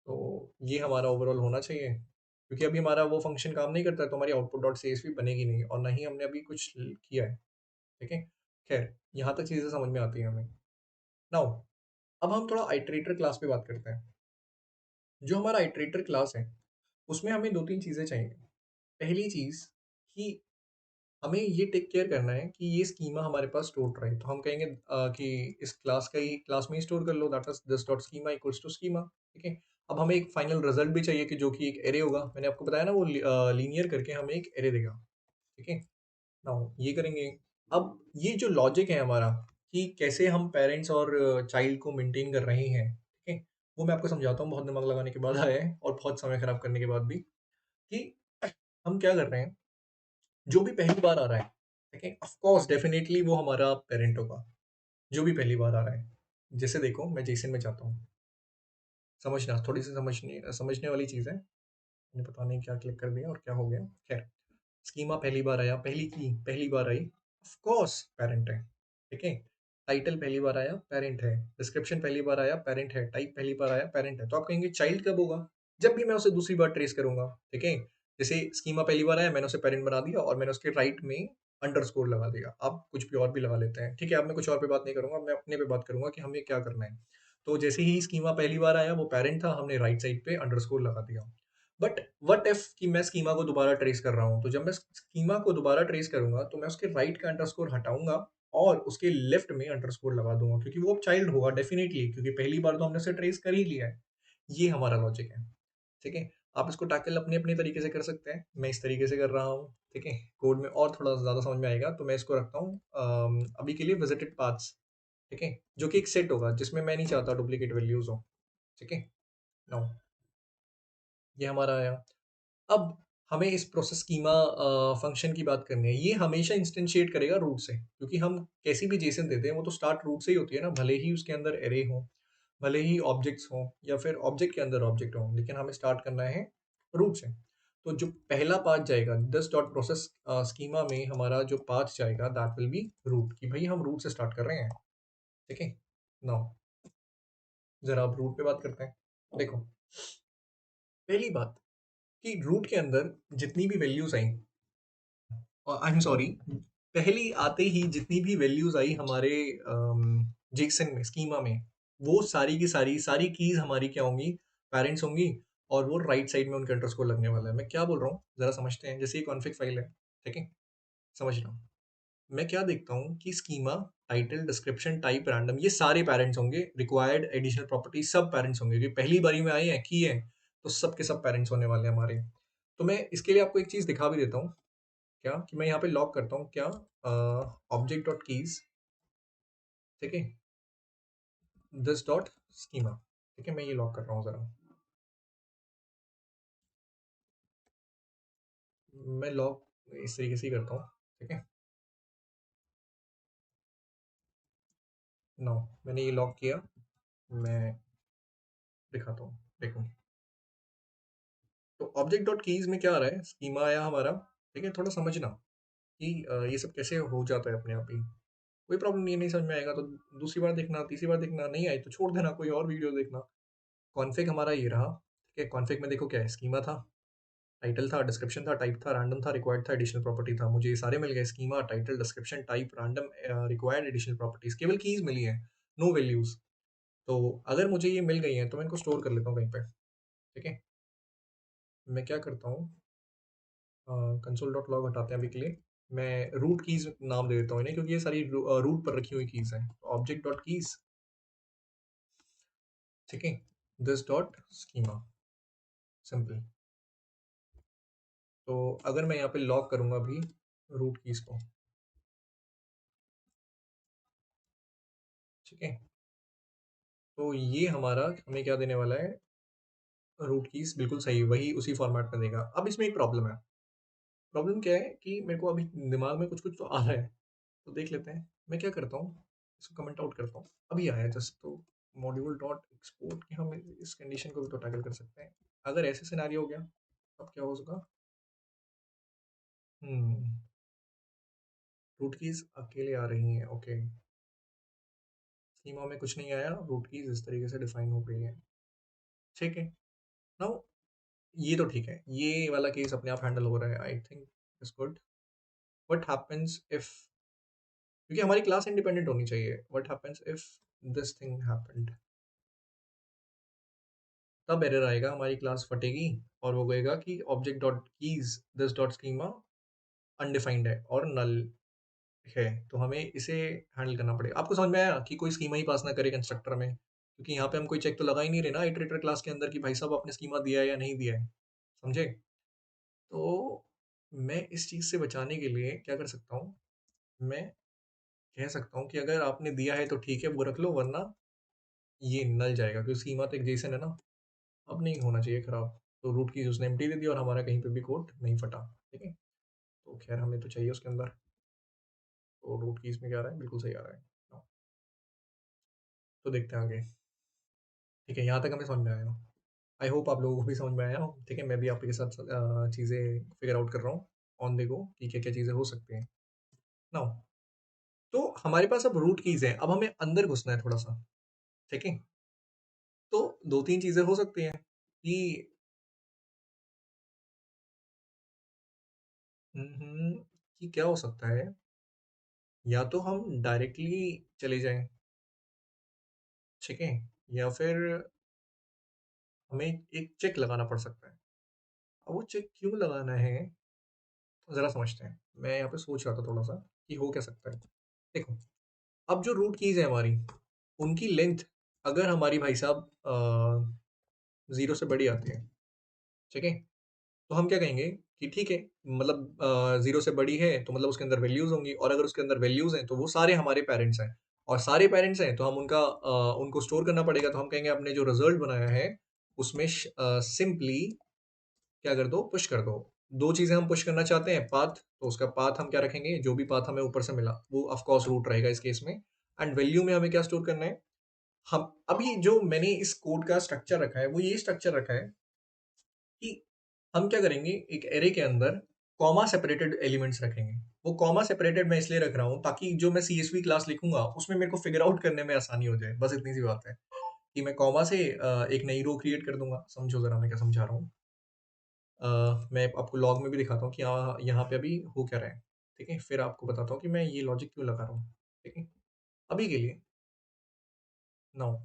तो ये हमारा ओवरऑल होना चाहिए, क्योंकि अभी हमारा वो फंक्शन काम नहीं करता है तो हमारी आउटपुट डॉट CSV बनेगी नहीं और ना ही हमने अभी कुछ किया है, ठीक है? खैर यहाँ तक चीज़ें समझ में आती हैं हमें। नाउ अब हम थोड़ा आइटरेटर क्लास पे बात करते हैं। जो हमारा आइटरेटर क्लास है, उसमें हमें 2-3 चीज़ें चाहिए। पहली चीज़ कि हमें ये टेक केयर करना है कि ये स्कीमा हमारे पास स्टोर्ड रहे। तो हम कहेंगे कि इस क्लास का ही क्लास में ही स्टोर कर लो that is this dot schema equals to schema, ठीक है? अब हमें एक फाइनल रिजल्ट भी चाहिए कि जो कि एक एरे होगा। मैंने आपको बताया ना वो लीनियर करके हमें एक एरे देगा, ठीक है? नाउ ये करेंगे। अब ये जो लॉजिक है हमारा कि कैसे हम पेरेंट्स और चाइल्ड को मेंटेन कर रहे हैं, ठीक है? वो मैं आपको समझाता हूँ, बहुत दिमाग लगाने के बाद आया है और बहुत समय खराब करने के बाद भी, कि हम क्या कर रहे हैं, जो भी पहली बार आ रहा है, ठीक है? ऑफ कोर्स डेफिनिटली वो हमारा पेरेंट होगा, जो भी पहली बार आ रहा है। जैसे देखो मैं जेसन में जाता हूँ, समझना थोड़ी-सी समझने वाली चीज़ है। मैंने पता नहीं क्या क्लिक कर दिया और क्या हो गया, खैर। स्कीमा पहली बार आया, पहली की पहली बार आई, ऑफ कोर्स पेरेंट है, ठीक है? टाइटल पहली बार आया, पेरेंट है। डिस्क्रिप्शन पहली बार आया, पेरेंट है। टाइप पहली बार आया, पेरेंट है। तो आप कहेंगे चाइल्ड कब होगा? जब भी मैं उसे दूसरी बार ट्रेस करूँगा, ठीक है? जैसे स्कीमा पहली बार आया, मैंने उसे पेरेंट बना दिया और मैंने उसके राइट में अंडरस्कोर लगा दिया। आप कुछ भी और भी लगा लेते हैं, ठीक है? अब मैं कुछ और पे बात नहीं करूँगा, मैं अपने पे बात करूँगा कि हमें क्या करना है। तो जैसे ही स्कीमा पहली बार आया, वो पेरेंट था, हमने राइट साइड पे अंडरस्कोर लगा दिया। बट व्हाट इफ कि मैं स्कीमा को दोबारा ट्रेस कर रहा हूँ, तो जब मैं स्कीमा को दोबारा ट्रेस करूंगा तो मैं उसके राइट का अंडरस्कोर हटाऊंगा और उसके लेफ्ट में अंडरस्कोर लगा दूंगा, क्योंकि वो अब चाइल्ड होगा डेफिनेटली, क्योंकि पहली बार तो हमने उसे ट्रेस कर ही लिया है। ये हमारा लॉजिक है, ठीक है? आप इसको टैकल अपने अपने तरीके से कर सकते हैं, मैं इस तरीके से कर रहा हूँ, ठीक है? कोड में और थोड़ा ज़्यादा समझ में आएगा तो मैं इसको रखता हूँ अभी के लिए विजिटेड पाथ्स, ठीक है? जो कि एक सेट होगा जिसमें मैं नहीं चाहता डुप्लीकेट वैल्यूज हो, ठीक है? नाउ ये हमारा आया। अब हमें इस प्रोसेस स्कीमा फंक्शन की बात करनी है। ये हमेशा इंस्टेंशिएट करेगा रूट से, क्योंकि हम कैसी भी जेसन देते हैं वो तो स्टार्ट रूट से ही होती है ना, भले ही उसके अंदर एरे हो, भले ही ऑब्जेक्ट्स हों या फिर ऑब्जेक्ट के अंदर ऑब्जेक्ट हो, लेकिन हमें स्टार्ट करना है रूट से। तो जो पहला पाथ जाएगा दिस डॉट प्रोसेस स्कीमा में, हमारा जो पाथ जाएगा दैट विल बी रूट, कि भाई हम रूट से स्टार्ट कर रहे हैं, ठीक है? नाउ जरा आप रूट पे बात करते हैं। देखो पहली बात कि रूट के अंदर जितनी भी values I, I am sorry, पहली आते ही जितनी भी वैल्यूज आई हमारे जेसन में स्कीमा में, वो सारी की सारी सारी कीज हमारी क्या होंगी, पेरेंट्स होंगी, और वो राइट साइड में उनके अंडरस्कोर लगने वाला है। मैं क्या बोल रहा हूँ जरा समझते हैं। जैसे ये कॉन्फ़िग फाइल है, ठीक है? समझना, मैं क्या देखता हूँ कि schema, title, description, type, random, ये सारे पेरेंट्स होंगे, रिक्वायर्ड एडिशनल प्रॉपर्टी सब पेरेंट्स होंगे, क्योंकि पहली बारी में आए हैं की है, तो सब के सब पेरेंट्स होने वाले हैं हमारे। तो मैं इसके लिए आपको एक चीज़ दिखा भी देता हूँ, क्या कि मैं यहाँ पे लॉक करता हूँ क्या, ऑब्जेक्ट डॉट कीज, ठीक है, दिस डॉट स्कीमा, ठीक है? मैं ये लॉक कर रहा हूँ जरा, मैं लॉक इस तरीके से ही करता हूँ, ठीक है? नो, मैंने ये लॉक किया, मैं दिखाता हूँ, देखो। तो ऑब्जेक्ट डॉट कीज में क्या आ रहा है, स्कीमा आया हमारा, ठीक है? थोड़ा समझना कि ये सब कैसे हो जाता है अपने आप ही। कोई प्रॉब्लम नहीं है, नहीं समझ में आएगा तो दूसरी बार देखना, तीसरी बार देखना, नहीं आई तो छोड़ देना, कोई और वीडियो देखना। कॉन्फ़िग हमारा ये रहा, ठीक है? कॉन्फ़िग में देखो क्या है, स्कीमा था, टाइटल था, डिस्क्रिप्शन था, टाइप था, रैंडम था, रिक्वायर्ड था, एडिशनल प्रॉपर्टी था। मुझे ये सारे मिल गए, schema, title, description, type, random, required, additional properties, केवल कीज मिली है, नो वैल्यूज। तो अगर मुझे ये मिल गई हैं तो मैं इनको स्टोर कर लेता हूँ कहीं पे, ठीक है? मैं क्या करता हूँ, कंसोल डॉट लॉग हटाते हैं अभी के लिए। मैं रूट कीज़ नाम दे देता हूँ इन्हें, क्योंकि ये सारी रूट पर रखी हुई कीज़ हैं। ऑब्जेक्ट डॉट कीज़, ठीक है? This dot schema, simple. तो अगर मैं यहाँ पे लॉक करूँगा अभी रूट कीज़ को, ठीक है? तो ये हमारा हमें क्या देने वाला है, रूट कीज़ बिल्कुल सही वही उसी फॉर्मेट में देगा। अब इसमें एक प्रॉब्लम है। प्रॉब्लम क्या है कि मेरे को अभी दिमाग में कुछ-कुछ तो आ रहा है, तो देख लेते हैं। मैं क्या करता हूँ, इसको कमेंट आउट करता हूँ। अभी आया है जस्ट, तो मॉड्यूल डॉट एक्सपोर्ट के हम इस कंडीशन को भी तो टैकल कर सकते हैं। अगर ऐसे सिनेरियो हो गया, तब क्या होगा? हुँ, रूट कीज़ अकेले आ रही हैं, ओके। स्कीमा में कुछ नहीं आया, रूट कीज़ इस तरीके से डिफाइन हो गई है। ठीक है, नाउ ये तो ठीक है। ये वाला केस अपने आप हैंडल हो रहा है, I think it's good. What happens if, क्योंकि हमारी क्लास इंडिपेंडेंट होनी चाहिए। What happens if this thing happened, तब एरर आएगा, हमारी क्लास फटेगी और वो कहेगा कि object dot keys this dot schema undefined है और नल है। तो हमें इसे हैंडल करना पड़ेगा। आपको समझ में आया कि कोई स्कीमा ही पास ना करे कंस्ट्रक्टर में, क्योंकि यहाँ पे हम कोई चेक तो लगा ही नहीं रहे ना इटरेटर क्लास के अंदर कि भाई साहब आपने स्कीमा दिया है या नहीं दिया है। समझे? तो मैं इस चीज़ से बचाने के लिए क्या कर सकता हूँ, मैं कह सकता हूँ कि अगर आपने दिया है तो ठीक है, वो रख लो, वरना ये नल जाएगा, क्योंकि स्कीमा तो एक जेसन है ना। अब नहीं होना चाहिए खराब। तो रूट की उसने एम्प्टी दे दी और हमारा कहीं पे भी कोड नहीं फटा, ठीक है? तो खैर हमें तो चाहिए उसके अंदर। तो रूट कीज़ में क्या आ रहा है? बिल्कुल सही आ रहा है। हाँ, तो देखते हैं आगे। ठीक है, यहाँ तक हमें समझ में आया। आई होप आप लोगों को भी समझ में आया हो, ठीक है? मैं भी आपके साथ चीज़ें फिगर आउट कर रहा हूँ ऑन द गो कि क्या-क्या चीज़ें हो सकती हैं। नाउ, तो हमारे पास अब रूट कीज़ हैं, अब हमें अंदर घुसना है थोड़ा-सा, ठीक है? तो 2-3 चीज़ें हो सकती हैं कि कि क्या हो सकता है, या तो हम डायरेक्टली चले जाएँ, ठीक है? या फिर हमें एक चेक लगाना पड़ सकता है। अब वो चेक क्यों लगाना है, ज़रा समझते हैं। मैं यहाँ पे सोच रहा था थोड़ा-सा कि हो क्या सकता है। देखो, अब जो रूट कीज़ है हमारी, उनकी लेंथ अगर हमारी भाई साहब 0 से बड़ी आती है, ठीक है? तो हम क्या कहेंगे कि ठीक है, मतलब 0 से बड़ी है तो मतलब उसके अंदर वैल्यूज़ होंगी, और अगर उसके अंदर वैल्यूज़ हैं तो वो सारे हमारे पेरेंट्स हैं, और सारे पेरेंट्स हैं तो हम उनको स्टोर करना पड़ेगा। तो हम कहेंगे आपने जो रिज़ल्ट बनाया है उसमें सिंपली क्या कर दो, पुश कर दो। 2 चीज़ें हम पुश करना चाहते हैं, पाथ, तो उसका पाथ हम क्या रखेंगे, जो भी पाथ हमें ऊपर से मिला वो ऑफ कोर्स रूट रहेगा इस केस में। एंड वैल्यू में हमें क्या स्टोर करना है, हम अभी जो मैंने इस कोड का स्ट्रक्चर रखा है वो ये स्ट्रक्चर रखा है कि हम क्या करेंगे, एक एरे के अंदर कॉमा सेपरेटेड एलिमेंट्स रखेंगे। वो कॉमा सेपरेटेड मैं इसलिए रख रहा हूँ ताकि जो मैं सीएसवी क्लास लिखूंगा उसमें मेरे को फिगर आउट करने में आसानी हो जाए। बस इतनी सी बात है कि मैं कॉमा से एक नई रो क्रिएट कर दूंगा। समझो जरा मैं क्या समझा रहा हूँ। मैं आपको लॉग में भी दिखाता हूँ कि यहाँ यहाँ पे अभी हो क्या रहा है, ठीक है? फिर आपको बताता हूँ कि मैं ये लॉजिक क्यों लगा रहा हूँ, ठीक है? अभी के लिए नाउ,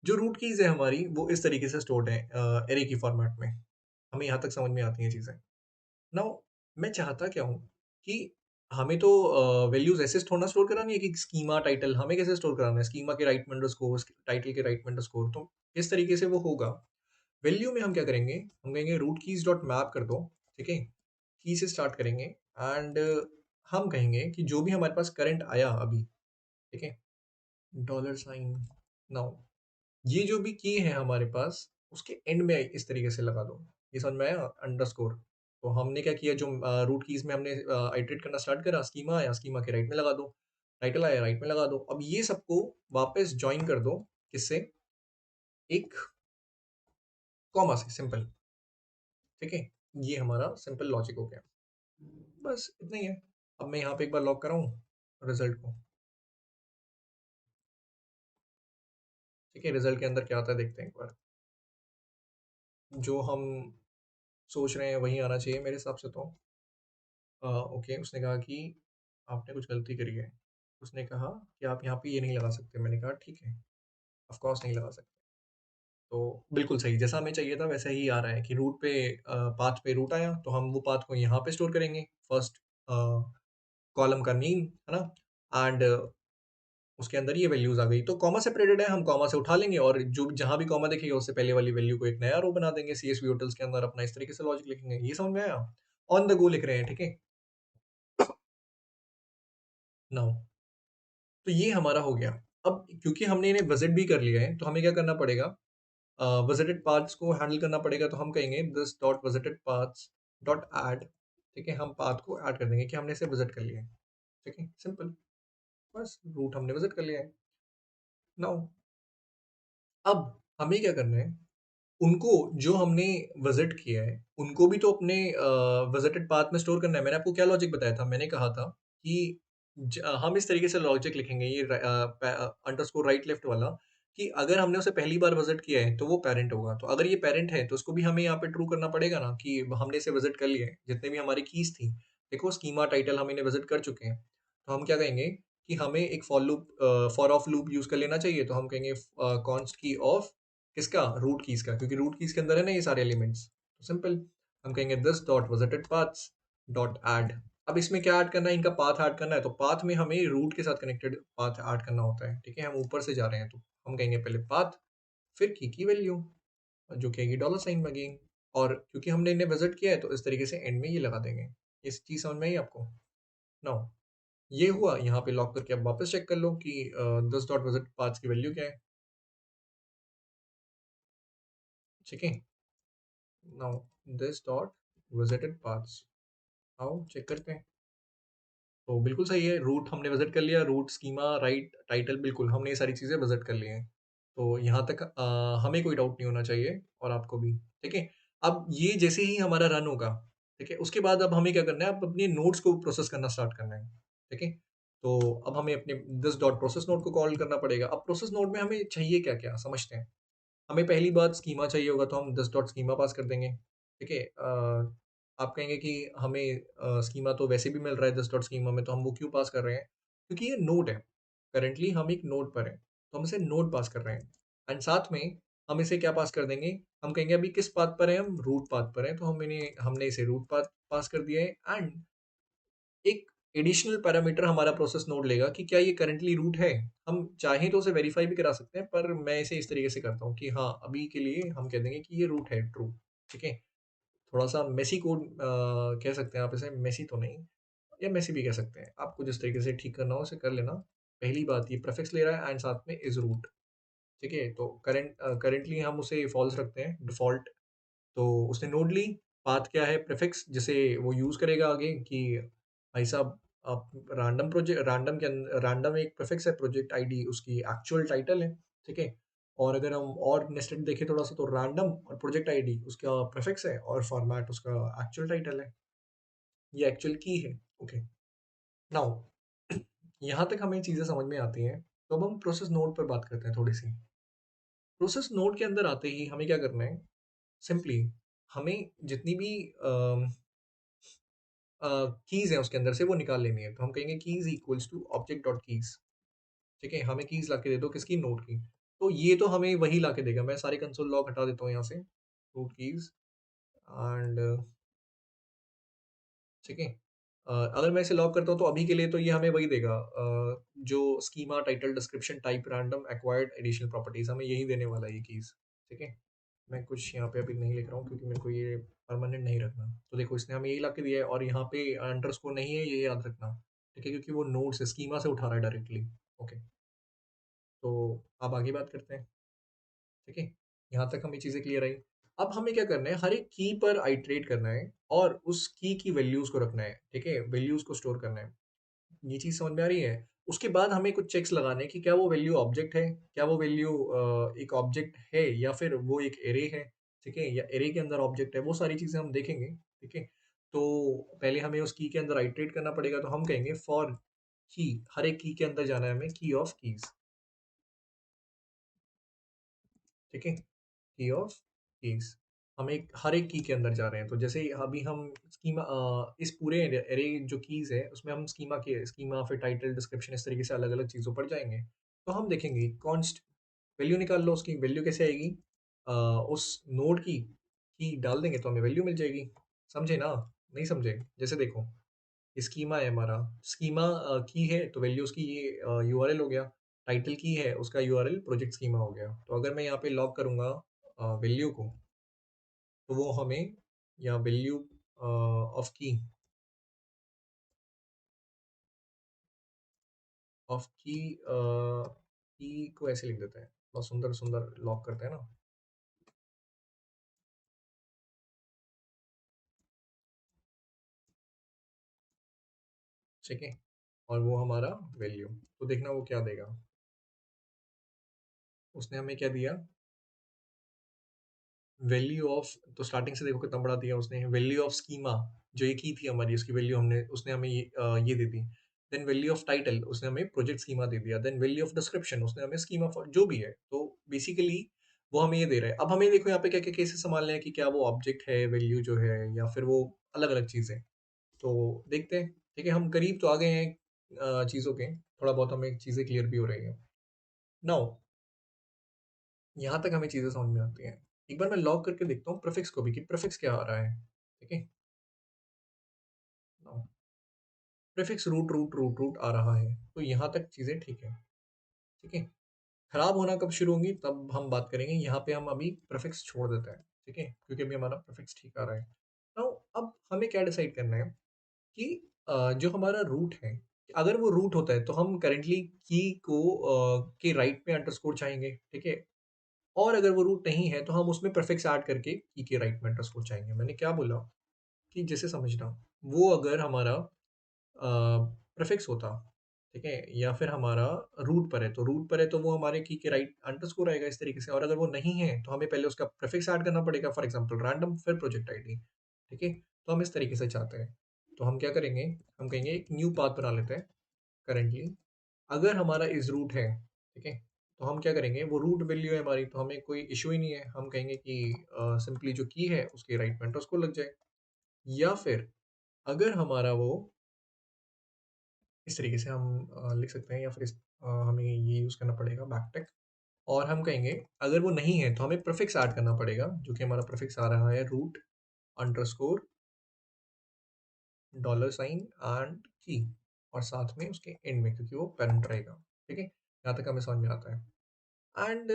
जो रूट कीज़ है हमारी वो इस तरीके से स्टोर्ड है एरे की फॉर्मेट में। हमें यहाँ तक समझ में आती हैं चीज़ें। नाउ, मैं चाहता क्या हूँ कि हमें तो वैल्यूज़ ऐसे थोड़ा ना स्टोर करानी है कि स्कीमा टाइटल हमें कैसे स्टोर कराना है? स्कीमा के राइट में अंडरस्कोर, टाइटल के राइट में अंडरस्कोर, तो इस तरीके से वो होगा। वैल्यू में हम क्या करेंगे, हम कहेंगे रूट कीज़ डॉट मैप कर दो, ठीक है? की से स्टार्ट करेंगे एंड हम कहेंगे कि जो भी हमारे पास करंट आया अभी, ठीक है? डॉलर साइन, नाउ ये जो भी की है हमारे पास उसके एंड में इस तरीके से लगा दो। ये समझ में आया? अंडरस्कोर। तो हमने क्या किया, जो रूट कीज़ में हमने आइटरेट करना स्टार्ट करा, स्कीमा आया, स्कीमा के राइट में लगा दो, टाइटल आया, राइट में लगा दो। अब ये सबको वापस जॉइन कर दो, किससे? एक कॉमा से, सिंपल, ठीक है? ये हमारा सिंपल लॉजिक हो गया। बस इतना ही है। अब मैं यहाँ पे एक बार लॉक कराऊँ रिजल्ट को, ठीक है? रिजल्ट के अंदर क्या आता है देखते हैं एक बार। जो हम सोच रहे हैं वही आना चाहिए मेरे हिसाब से तो। ओके, उसने कहा कि आपने कुछ गलती करी है। उसने कहा कि आप यहाँ पे ये नहीं लगा सकते। मैंने कहा ठीक है। ऑफ कोर्स नहीं लगा सकते। तो बिल्कुल सही, जैसा हमें चाहिए था वैसा ही आ रहा है कि रूट पे पाथ पे रूट आया, तो हम वो पाथ को यहाँ पे स्टोर करेंगे, फर्स्ट कॉलम का नेम, है ना? एंड उसके अंदर ये वैल्यूज़ आ गई, तो कॉमा सेपरेटेड है, हम कॉमा से उठा लेंगे और जो जहाँ भी कॉमा दिखेगा उससे पहले वाली वैल्यू को एक नया रो बना देंगे सीएसवी होटल्स के अंदर अपना, इस तरीके से लॉजिक लिखेंगे। ये समझ में आया? ऑन द गो लिख रहे हैं, ठीक है? नाउ तो ये हमारा हो गया। अब क्योंकि हमने इन्हें विज़िट भी कर लिया है, तो हमें क्या करना पड़ेगा? विज़िटेड पाथ्स को हैंडल करना पड़ेगा, तो हम कहेंगे this dot visited paths dot add, ठीक है? हम पाथ को ऐड कर देंगे कि हमने इसे विज़िट कर लिया है, ठीक है? सिंपल, बस रूट हमने विज़िट कर लिया है। नाउ अब हमें क्या करना है? उनको जो हमने विज़िट किया है, उनको भी तो अपने विज़िटेड पाथ में स्टोर करना है। मैंने आपको क्या लॉजिक बताया था? मैंने कहा था कि हम इस तरीके से लॉजिक लिखेंगे ये अंडरस्कोर राइट लेफ्ट वाला, कि अगर हमने उसे पहली बार विज़िट किया है, तो वो पैरेंट होगा। तो अगर ये पैरेंट है, तो उसको भी हमें यहाँ पे ट्रू करना पड़ेगा ना कि हमने इसे विज़िट कर लिया है। जितने भी हमारी कीज़ थी, देखो स्कीमा, टाइटल हम इन्हें विज़िट कर चुके हैं। तो हम क्या कहेंगे कि हमें एक फॉर ऑफ लूप यूज़ कर लेना चाहिए। तो हम कहेंगे कॉन्स्ट की ऑफ किसका? रूट कीज़ का, क्योंकि रूट कीज़ के अंदर है ना ये सारे एलिमेंट्स। तो सिंपल, हम कहेंगे this dot visited paths dot add. अब इसमें क्या ऐड करना है? इनका पाथ ऐड करना है, तो पाथ में हमें रूट के साथ कनेक्टेड पाथ ऐड करना होता है, ठीक है? हम ऊपर से जा रहे हैं, तो हम कहेंगे पहले पाथ, फिर की वैल्यू, जो कि आएगी डॉलर साइन में अगेन। और क्योंकि हमने इन्हें विजिट किया है, तो इस तरीके से एंड में ये लगा देंगे। इस चीज़ समझ में आई आपको? नाउ ये हुआ, यहाँ पे लॉक करके अब वापस चेक कर लो कि दिस डॉट विजिट पाथ्स की वैल्यू क्या है, ठीक है? Now this dot visited paths, आओ चेक करते हैं। तो बिल्कुल सही है, रूट हमने विज़िट कर लिया, रूट, स्कीमा, राइट, टाइटल, बिल्कुल हमने ये सारी चीज़ें विज़िट कर ली हैं। तो यहाँ तक हमें कोई डाउट नहीं होना चाहिए और आपको भी, ठीक है? अब ये जैसे ही हमारा रन होगा, ठीक है? उसके बाद अब हमें क्या करना है? अब अपने नोड्स को प्रोसेस करना स्टार्ट करना है, ठीक है? तो अब हमें अपने दिस डॉट प्रोसेस नोड को कॉल करना पड़ेगा। अब प्रोसेस नोड में हमें चाहिए क्या-क्या समझते हैं। हमें पहली बात स्कीमा चाहिए होगा, तो हम दिस डॉट स्कीमा पास कर देंगे, ठीक है? आप कहेंगे कि हमें स्कीमा तो वैसे भी मिल रहा है दिस डॉट स्कीमा में, तो हम वो क्यों पास कर रहे हैं? क्योंकि ये नोड है, करंटली हम एक नोड पर हैं, तो हम इसे नोड पास कर रहे हैं। एंड साथ में हम इसे क्या पास कर देंगे? हम कहेंगे अभी किस पाथ पर हैं हम? रूट पाथ पर हैं, तो हमने इसे रूट पाथ पास कर दिया है। एंड एक एडिशनल पैरामीटर हमारा प्रोसेस नोड लेगा कि क्या ये करंटली रूट है। हम चाहें तो उसे वेरीफाई भी करा सकते हैं, पर मैं इसे इस तरीके से करता हूँ कि हाँ, अभी के लिए हम कह देंगे कि ये रूट है, ट्रू, ठीक है? थोड़ा सा मेसी कोड कह सकते हैं आप इसे, मेसी तो नहीं, या मेसी भी कह सकते हैं। आपको जिस तरीके से ठीक करना हो उसे कर लेना। पहली बात, ये प्रीफिक्स ले रहा है एंड साथ में इज रूट, ठीक है? तो करेंटली हम उसे फॉल्स रखते हैं डिफॉल्ट। तो उसने नोड ली, पाथ क्या है? प्रीफिक्स, जिसे वो यूज़ करेगा आगे कि भाई साहब, आप रैंडम रैंडम एक प्रीफिक्स है, प्रोजेक्ट आईडी उसकी एक्चुअल टाइटल है, ठीक है? और अगर हम और नेस्टेड देखें थोड़ा सा, तो रैंडम और प्रोजेक्ट आईडी उसका प्रीफिक्स है और फॉर्मेट उसका एक्चुअल टाइटल है। ये एक्चुअल की है, ओके। नाउ यहाँ तक हमें चीज़ें समझ में आती हैं, तो अब हम प्रोसेस नोड पर बात करते हैं थोड़ी सी। प्रोसेस नोड के अंदर आते ही हमें क्या करना है? सिंपली हमें जितनी भी कीज़ हैं उसके अंदर से वो निकाल लेनी है। तो हम कहेंगे keys equals to object dot keys, ठीक है? हमें कीज़ लाके दे दो, किसकी? नोड की। तो ये तो हमें वही लाके देगा। मैं सारे कंसोल लॉग हटा देता हूँ यहाँ से, रूट कीज़ एंड, ठीक है? अगर मैं इसे लॉक करता हूँ, तो अभी के लिए तो ये हमें वही देगा, जो schema, title, description, type, random, acquired, additional properties, हमें यही देने वाला है ये कीज़, ठीक है? मैं कुछ यहाँ पे अभी नहीं लिख रहा हूँ क्योंकि मेरे को ये परमानेंट नहीं रखना। तो देखो इसने हमें यही ला के दिया है और यहाँ पे अंडरस्कोर नहीं है, ये याद रखना, ठीक है? क्योंकि वो नोड से, स्कीमा से उठा रहा है डायरेक्टली, ओके। तो अब आगे बात करते हैं, ठीक है? यहाँ तक हमें चीज़ें क्लियर आई। अब हमें क्या करना है? हर एक की पर आइटरेट करना है और उस की वैल्यूज़ को रखना है, ठीक है? वैल्यूज़ को स्टोर करना है। ये चीज़ समझ में आ रही है? उसके बाद हमें कुछ चेक्स लगाने हैं कि क्या वो वैल्यू ऑब्जेक्ट है? क्या वो वैल्यू एक ऑब्जेक्ट है या फिर वो एक एरे है, ठीक है? या एरे के अंदर ऑब्जेक्ट है, वो सारी चीज़ें हम देखेंगे, ठीक है? तो पहले हमें उस की के अंदर आइटरेट करना पड़ेगा, तो हम कहेंगे फॉर की, हर एक की के अंदर जाना है हमें, की ऑफ कीज़, ठीक है? की ऑफ कीज़। हम एक हर एक की के अंदर जा रहे हैं, तो जैसे अभी हम स्कीमा, इस पूरे एरे जो कीज़ है उसमें हम स्कीमा फिर टाइटल, डिस्क्रिप्शन, इस तरीके से अलग-अलग चीज़ों पर जाएँगे। तो हम देखेंगे कॉन्स्ट, वैल्यू निकाल लो उसकी, वैल्यू कैसे आएगी? उस नोड की डाल देंगे तो हमें वैल्यू मिल जाएगी। समझे ना? नहीं समझे? जैसे देखो, ये स्कीमा है हमारा, स्कीमा की है तो वैल्यू उसकी ये यूआरएल हो गया, टाइटल की है उसका यूआरएल प्रोजेक्ट स्कीमा हो गया। तो अगर मैं यहाँ पे लॉग करूँगा वैल्यू को, तो वो हमें या वैल्यू की को ऐसे लिख देते हैं, बहुत सुंदर सुंदर लॉक करते हैं ना। ठीक है, और वो हमारा वैल्यू, तो देखना वो क्या देगा। उसने हमें क्या दिया? वैल्यू ऑफ, तो स्टार्टिंग से देखो कितना बड़ा दिया उसने, वैल्यू ऑफ स्कीमा जो ये की थी हमारी, उसकी वैल्यू हमने, उसने हमें ये दे दी। देन वैल्यू ऑफ टाइटल उसने हमें प्रोजेक्ट स्कीमा दे दिया। देन वैल्यू ऑफ डिस्क्रिप्शन उसने हमें स्कीमा फॉर जो भी है, तो बेसिकली वो हमें ये दे रहा है। अब हमें देखो यहाँ पे क्या क्या केसेस संभालने हैं कि क्या वो ऑब्जेक्ट है वैल्यू जो है, या फिर वो अलग अलग चीज़ें। तो देखते हैं। ठीक है, हम करीब तो आ गए हैं चीज़ों के, थोड़ा बहुत हमें चीज़ें क्लियर भी हो रही हैं। नाउ यहाँ तक हमें चीज़ें समझ में आती हैं। एक बार मैं लॉग करके देखता हूँ प्रीफिक्स को भी कि प्रीफिक्स क्या आ रहा है। ठीक है, now prefix root root root root आ रहा है, तो यहाँ तक चीज़ें ठीक है। ठीक है, खराब होना कब शुरू होंगी तब हम बात करेंगे। यहाँ पे हम अभी प्रीफिक्स छोड़ देते हैं। ठीक है, क्योंकि अभी हमारा प्रीफिक्स ठीक आ रहा है। नाउ अब हमें क्या डिसाइड करना है कि जो हमारा रूट है, अगर वो रूट होता है तो हम करेंटली की को के राइट में अंडरस्कोर चाहेंगे। ठीक है, और अगर वो रूट नहीं है तो हम उसमें प्रीफिक्स ऐड करके की के राइट में अंडरस्कोर चाहेंगे। मैंने क्या बोला कि जैसे समझना, वो अगर हमारा प्रीफिक्स होता, ठीक है, या फिर हमारा रूट पर है, तो रूट पर है तो वो हमारे की के राइट अंडरस्कोर आएगा इस तरीके से। और अगर वो नहीं है तो हमें पहले उसका प्रीफिक्स ऐड करना पड़ेगा, फॉर एग्जांपल रैंडम फिर प्रोजेक्ट आईडी। ठीक है, तो हम इस तरीके से चाहते हैं। तो हम क्या करेंगे, हम कहेंगे एक न्यू पाथ बना लेते हैं करेंटली। अगर हमारा इस रूट है, ठीक है, तो हम क्या करेंगे, वो रूट वैल्यू है हमारी, तो हमें कोई इशू ही नहीं है। हम कहेंगे कि सिंपली जो की है उसके राइट में अंडरस्कोर लग जाए। या फिर अगर हमारा वो इस तरीके से हम लिख सकते हैं, या फिर हमें ये यूज़ करना पड़ेगा बैकटिक। और हम कहेंगे अगर वो नहीं है तो हमें प्रीफिक्स ऐड करना पड़ेगा, जो कि हमारा प्रीफिक्स आ रहा है root underscore dollar sign and key, और साथ में उसके एंड में, क्योंकि वो पेरेंट रहेगा। ठीक है, यहाँ तक हमें समझ में आता है। एंड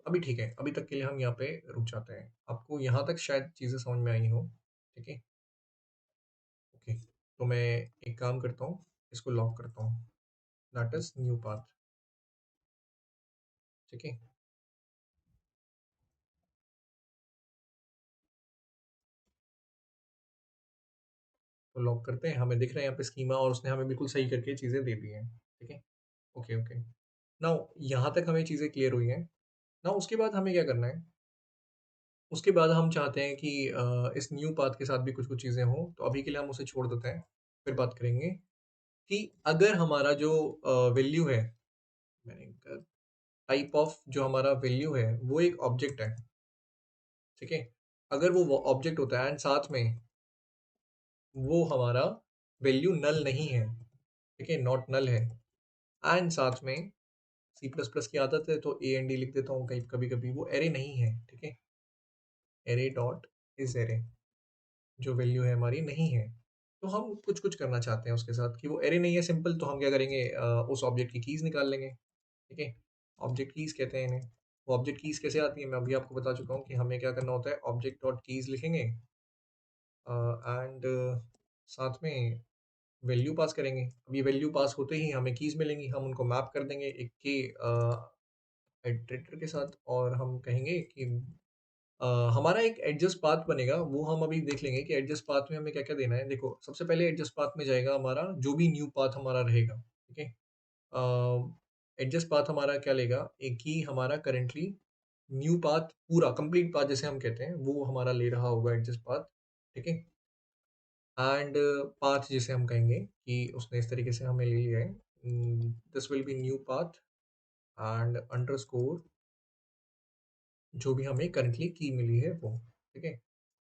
अभी ठीक है, अभी तक के लिए हम यहाँ पे रुक जाते हैं। आपको यहाँ तक शायद चीज़ें समझ में आई हो। ठीक है, ओके, तो मैं एक काम करता हूँ, इसको लॉक करता हूँ, दैट इज न्यू पाथ। ठीक है, तो लॉक करते हैं। हमें दिख रहा है यहाँ पे स्कीमा, और उसने हमें बिल्कुल सही करके चीज़ें दे दी हैं। ठीक है, ओके ओके। नाउ यहाँ तक हमें चीज़ें क्लियर हुई हैं। नाउ उसके बाद हमें क्या करना है, उसके बाद हम चाहते हैं कि इस न्यू पाथ के साथ भी कुछ कुछ चीज़ें हों, तो अभी के लिए हम उसे छोड़ देते हैं। फिर बात करेंगे कि अगर हमारा जो वैल्यू है, मैंने टाइप ऑफ जो हमारा वैल्यू है वो एक ऑब्जेक्ट है। ठीक है, अगर वो ऑब्जेक्ट होता है एंड साथ में वो हमारा वैल्यू नल नहीं है, ठीक है, नॉट नल है, एंड साथ में सी प्लस प्लस की आदत है तो ए एन डी लिख देता हूँ कहीं, कभी कभी वो एरे नहीं है। ठीक है, एरे डॉट इज एरे, जो वैल्यू है हमारी नहीं है, तो हम कुछ कुछ करना चाहते हैं उसके साथ कि वो एरे नहीं है सिंपल, तो हम क्या करेंगे, उस ऑब्जेक्ट की कीज़ निकाल लेंगे। ठीक है, ऑब्जेक्ट कीज़ कहते हैं इन्हें। वो ऑब्जेक्ट कीज़ कैसे आती है, मैं अभी आपको बता चुका हूँ कि हमें क्या करना होता है, ऑब्जेक्ट डॉट कीज़ लिखेंगे एंड साथ में वैल्यू पास करेंगे। अब ये वैल्यू पास होते ही हमें कीज़ मिलेंगी, हम उनको मैप कर देंगे एक के इटरेटर के साथ, और हम कहेंगे कि अ, हमारा एक एडजस्ट पाथ बनेगा। वो हम अभी देख लेंगे कि एडजस्ट पाथ में हमें क्या क्या देना है। देखो, सबसे पहले एडजस्ट पाथ में जाएगा हमारा जो भी न्यू पाथ हमारा रहेगा। ठीक है, एडजस्ट पाथ हमारा क्या लेगा, एक ही हमारा करेंटली न्यू पाथ, पूरा कंप्लीट पाथ जैसे हम कहते हैं, वो हमारा ले रहा होगा एडजस्ट पाथ। ठीक है, एंड पाथ जिसे हम कहेंगे कि उसने इस तरीके से हमें ले लिया है, this will be new path and underscore जो भी हमें करंटली की मिली है वो। ठीक है,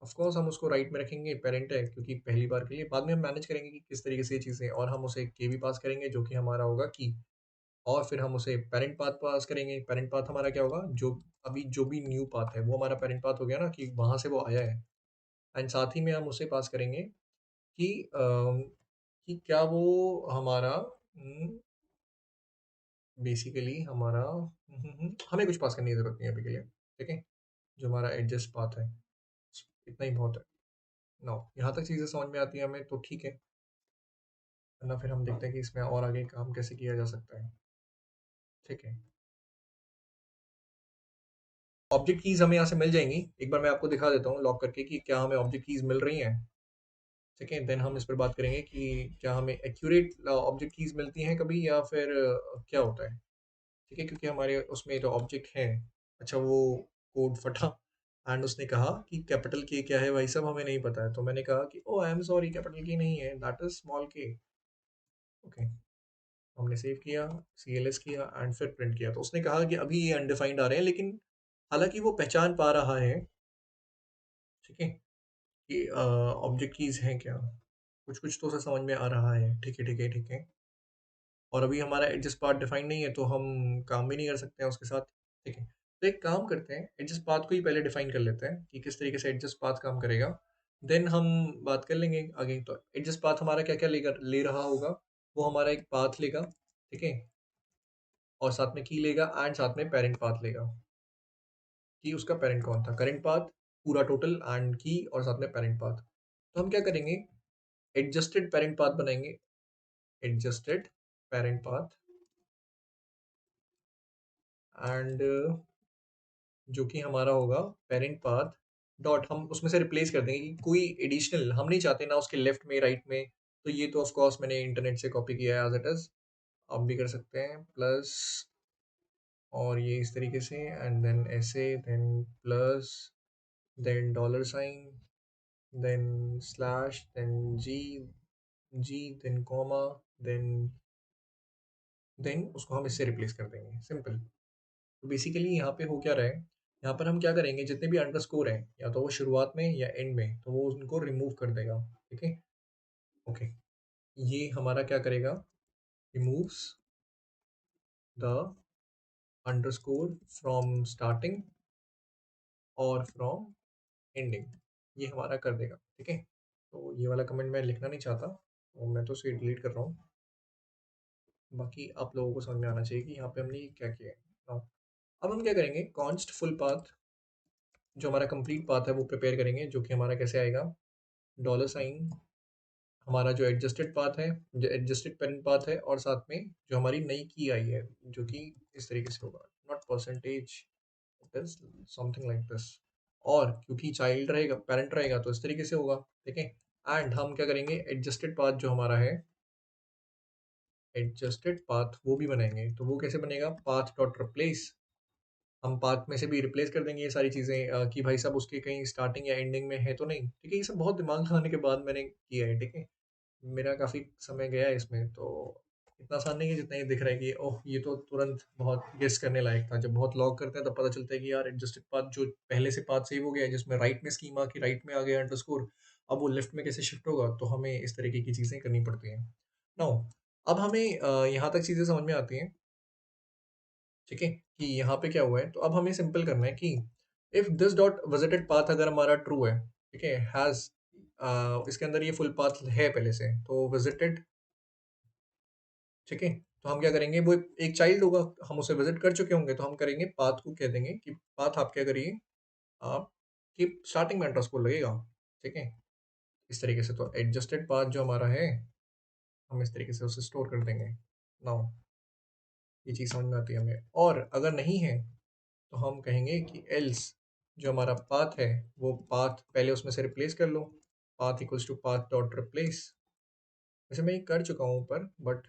ऑफ कोर्स हम उसको राइट में रखेंगे, पेरेंट है क्योंकि पहली बार के लिए, बाद में हम मैनेज करेंगे कि किस तरीके से ये चीज़ें, और हम उसे के भी पास करेंगे जो कि हमारा होगा की। और फिर हम उसे पेरेंट पाथ पास करेंगे। पेरेंट पाथ हमारा क्या होगा, जो भी न्यू पाथ है वो हमारा पेरेंट पाथ हो गया ना, कि वहाँ से वो आया है। एंड साथ ही में हम उसे पास करेंगे कि क्या वो हमारा बेसिकली हमारा हमें कुछ पास करने की ज़रूरत नहीं है अभी के लिए, ठीक है? जो हमारा एडजस्ट पाथ है, इतना ही बहुत है। नाउ यहाँ तक चीज़ें समझ में आती हैं हमें तो ठीक है, वरना फिर हम देखते हैं कि इसमें और आगे काम कैसे किया जा सकता है, ठीक है? ऑब्जेक्ट कीज़ हमें यहाँ से मिल जाएँगी। एक बार मैं आपको दिखा देता हूँ लॉक करके कि क्या हमें ऑब्जेक्ट कीज़ मिल रही हैं, ठीक है? देन हम इस पर बात करेंगे कि क्या हमें एक्यूरेट ऑब्जेक्ट कीज़ मिलती हैं कभी, या फिर क्या होता है? ठीक है, क्योंकि हमारे उसमें जो ऑब्जेक्ट है, अच्छा वो कोड फटा एंड उसने कहा कि कैपिटल के क्या है भाई साहब, हमें नहीं पता है। तो मैंने कहा कि ओ आई एम सॉरी, कैपिटल के नहीं है, दैट इज स्मॉल के। ओके, हमने सेव किया, CLS किया एंड फिर प्रिंट किया। तो उसने कहा कि अभी ये अनडिफाइंड आ रहे हैं, लेकिन हालांकि वो पहचान पा रहा है, ठीक है, कि ऑब्जेक्ट कीज हैं क्या, कुछ कुछ तो उसे समझ में आ रहा है, ठीक है ठीक है ठीक है। और अभी हमारा एडजस्ट पाथ डिफाइन नहीं है, तो हम काम भी नहीं कर सकते हैं उसके साथ, ठीक है? तो एक काम करते हैं, एडजस्ट पाथ को ही पहले डिफाइन कर लेते हैं कि किस तरीके से एडजस्ट पाथ काम करेगा। देन हम बात कर लेंगे आगे। तो एडजस्ट पाथ हमारा क्या क्या लेगा, ले रहा होगा, वो हमारा एक पाथ लेगा, ठीक है, और साथ में की लेगा एंड साथ में पेरेंट पाथ लेगा, कि उसका पेरेंट कौन था, करेंट पाथ, पूरा टोटल एंड की, और साथ में पेरेंट पाथ। तो हम क्या करेंगे, एडजस्टेड पेरेंट पाथ बनाएंगे, एडजस्टेड पेरेंट पाथ, एंड जो कि हमारा होगा पेरेंट पाथ डॉट, हम उसमें से रिप्लेस कर देंगे कि कोई एडिशनल हम नहीं चाहते ना उसके लेफ्ट में राइट में। तो ये तो ऑफ कोर्स मैंने इंटरनेट से कॉपी किया है एज इट इज, आप भी कर सकते हैं प्लस, और ये इस तरीके से एंड देन ऐसे, then plus, then dollar sign, then slash, then G then comma, then उसको हम इससे रिप्लेस कर देंगे, सिंपल। तो बेसिकली यहाँ पे हो क्या रहा है, यहाँ पर हम क्या करेंगे, जितने भी अंडरस्कोर हैं या तो वो शुरुआत में या एंड में, तो वो उनको रिमूव कर देगा, ठीक है? ओके, ये हमारा क्या करेगा, removes the underscore from starting और फ्रॉम एंडिंग, ये हमारा कर देगा, ठीक है? तो ये वाला कमेंट मैं लिखना नहीं चाहता, तो मैं तो इसे डिलीट कर रहा हूँ। बाकी आप लोगों को समझ में आना चाहिए कि यहाँ पे हमने क्या किया है। Now, अब हम क्या करेंगे, कॉन्स्ट फुल पाथ, जो हमारा कंप्लीट पाथ है वो प्रिपेयर करेंगे, जो कि हमारा कैसे आएगा, डॉलर साइन, हमारा जो एडजस्टेड पाथ है, जो एडजस्टेड पेरेंट पाथ है, और साथ में जो हमारी नई की आई है, जो कि इस तरीके से होगा, not percentage, it is something like this. और क्योंकि चाइल्ड रहेगा, पेरेंट रहेगा, तो इस तरीके से होगा, ठीक है? एंड हम क्या करेंगे, एडजस्टेड पाथ जो हमारा है, एडजस्टेड पाथ वो भी बनाएंगे। तो वो कैसे बनेगा, पाथ डॉट रिप्लेस, हम पाथ में से भी रिप्लेस कर देंगे ये सारी चीज़ें, कि भाई साहब उसके कहीं स्टार्टिंग या एंडिंग में है तो नहीं, ठीक है? ये सब बहुत दिमाग लगाने के बाद मैंने किया है, ठीक है? मेरा काफ़ी समय गया है इसमें, तो इतना आसान नहीं है जितना ये दिख रहा है कि ओह! ये तो तुरंत बहुत गेस करने लायक था। जब बहुत लॉग करते हैं तब पता चलता है कि यार एडजस्टेड पाथ जो पहले से पाथ सेव हो गया है, जिसमें राइट में स्कीमा की राइट में आ गया अंडरस्कोर, अब वो लेफ्ट में कैसे शिफ्ट होगा, तो हमें इस तरीके की चीज़ें करनी पड़ती हैं। नाउ अब हमें यहाँ तक चीज़ें समझ में आती हैं, ठीक है, कि यहाँ पे क्या हुआ है। तो अब हमें सिंपल करना है कि if this dot visited path अगर हमारा ट्रू है, ठीक है, हैज़ इसके अंदर ये फुल पाथ है पहले से, तो विजिटेड, ठीक है, तो हम क्या करेंगे, वो एक चाइल्ड होगा, हम उसे विजिट कर चुके होंगे, तो हम करेंगे पाथ को कह देंगे कि पाथ आप क्या करिए, आप कि स्टार्टिंग में अंडरस्कोर लगेगा, ठीक है, इस तरीके से। तो एडजस्टेड पाथ जो हमारा है, हम इस तरीके से उसे स्टोर कर देंगे। नाउ ये चीज़ समझ में आती है हमें। और अगर नहीं है तो हम कहेंगे कि एल्स जो हमारा पाथ है, वो पाथ पहले उसमें से रिप्लेस कर लो, path equals to path dot replace. वैसे मैं ये कर चुका हूँ ऊपर, बट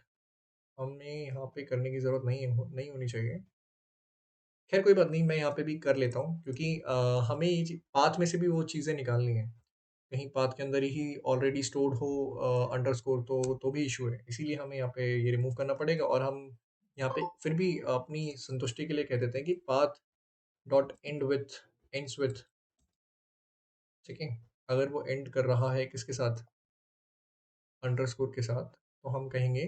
हमने यहाँ पे करने की ज़रूरत नहीं होनी चाहिए। खैर कोई बात नहीं, मैं यहाँ पे भी कर लेता हूँ, क्योंकि हमें ये पाथ में से भी वो चीज़ें निकालनी है। कहीं पाथ के अंदर ही ऑलरेडी स्टोर्ड हो अंडरस्कोर, तो भी इशू है, इसीलिए हमें यहाँ पे ये रिमूव करना पड़ेगा। और हम यहाँ पे फिर भी अपनी संतुष्टि के लिए कह देते हैं कि पाथ डॉट एंड्स विथ, ठीक है, अगर वो एंड कर रहा है किसके साथ, अंडरस्कोर के साथ, तो हम कहेंगे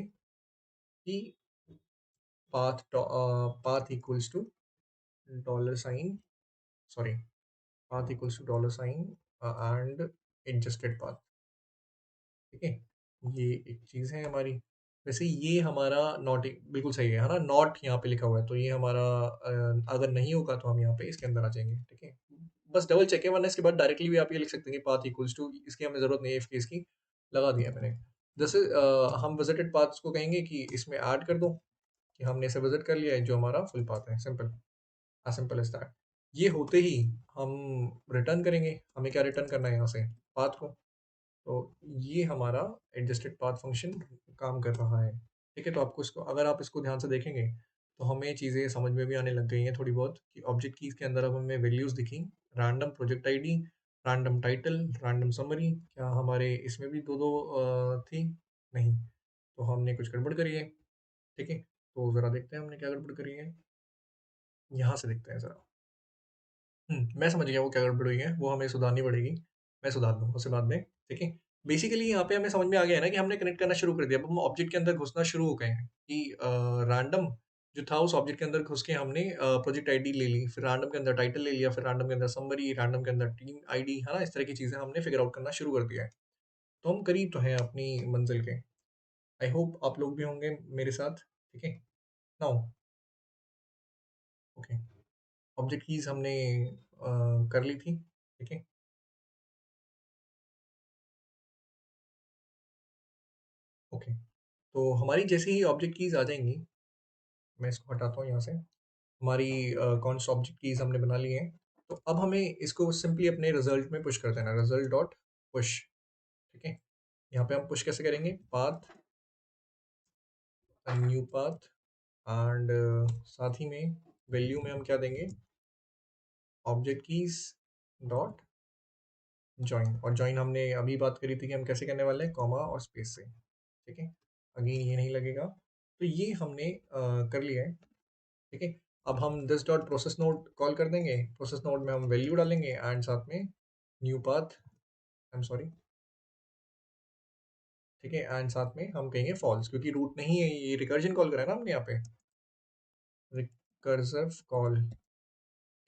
कि path equals to dollar sign, sorry, path equals to dollar sign and adjusted path। ठीक है, ये एक चीज़ है हमारी। वैसे ये हमारा नॉट बिल्कुल सही है ना? नॉट यहाँ पे लिखा हुआ है, तो ये हमारा अगर नहीं होगा तो हम यहाँ पे इसके अंदर आ जाएँगे, ठीक है? बस डबल चेक है, वरना इसके बाद डायरेक्टली भी आप ये लिख सकते हैं कि पाथ इक्वल्स टू, इसकी हमें ज़रूरत नहीं है इफ केस की, लगा दिया है मैंने। जैसे हम विज़िटेड पाथ्स को कहेंगे कि इसमें ऐड कर दो, कि हमने इसे विज़िट कर लिया है जो हमारा फुल पाथ है, simple, as simple as that. ये होते ही हम रिटर्न करेंगे, हमें क्या रिटर्न करना है यहाँ से? पाथ को। तो ये हमारा एडजस्टेड पाथ फंक्शन काम कर रहा है। ठीक है, तो आपको इसको, अगर आप इसको ध्यान से देखेंगे तो हमें चीज़ें समझ में भी आने लग गई हैं थोड़ी बहुत, कि ऑब्जेक्ट कीज़ के अंदर अब हमें वैल्यूज़ दिखी, random project ID, random title, random summary. क्या हमारे इसमें भी दो दो थी? नहीं, तो हमने कुछ गड़बड़ करी है। ठीक है, तो ज़रा देखते हैं हमने क्या गड़बड़ करी है। यहाँ से देखते हैं ज़रा। मैं समझ गया वो क्या गड़बड़ हुई है, वो हमें सुधारनी पड़ेगी। मैं सुधार दूँगा उसे बाद में, ठीक है? बेसिकली यहाँ पे हमें समझ में आ गया है ना कि हमने कनेक्ट करना शुरू कर दिया। अब हम ऑब्जेक्ट के अंदर घुसना शुरू हो गए हैं कि रैंडम जो था उस ऑब्जेक्ट के अंदर घुस के हमने प्रोजेक्ट आईडी ले ली, फिर रैंडम के अंदर टाइटल ले लिया, फिर रैंडम के अंदर समरी, रैंडम के अंदर टीम आईडी, है ना? इस तरह की चीज़ें हमने फिगर आउट करना शुरू कर दिया है। तो हम करीब तो हैं अपनी मंज़िल के। आई होप आप लोग भी होंगे मेरे साथ, ठीक है? नाउ ओके, ऑब्जेक्ट कीज़ हमने कर ली थी, ठीक है? ओके। तो हमारी जैसे ही ऑब्जेक्ट कीज़ आ जाएँगी, मैं इसको हटाता हूँ यहाँ से। हमारी कौन सा ऑब्जेक्ट कीज़ हमने बना ली हैं, तो अब हमें इसको सिंपली अपने रिज़ल्ट में पुश कर देना है, रिज़ल्ट डॉट पुश, ठीक है? यहाँ पे हम पुश कैसे करेंगे? पाथ, न्यू पाथ एंड साथ ही में वैल्यू में हम क्या देंगे? ऑब्जेक्ट कीज़ डॉट जॉइन, और जॉइन हमने अभी बात करी थी कि हम कैसे करने वाले हैं, कॉमा और स्पेस से, ठीक है? अगेन ये नहीं लगेगा। तो ये हमने कर लिया है। ठीक है, अब हम this dot process node call कर देंगे, प्रोसेस नोड में हम वैल्यू डालेंगे एंड साथ में new path, I am sorry, ठीक है, एंड साथ में हम कहेंगे फॉल्स, क्योंकि रूट नहीं है, ये रिकर्जन कॉल करा है ना हमने यहाँ पे, रिकर्सिव कॉल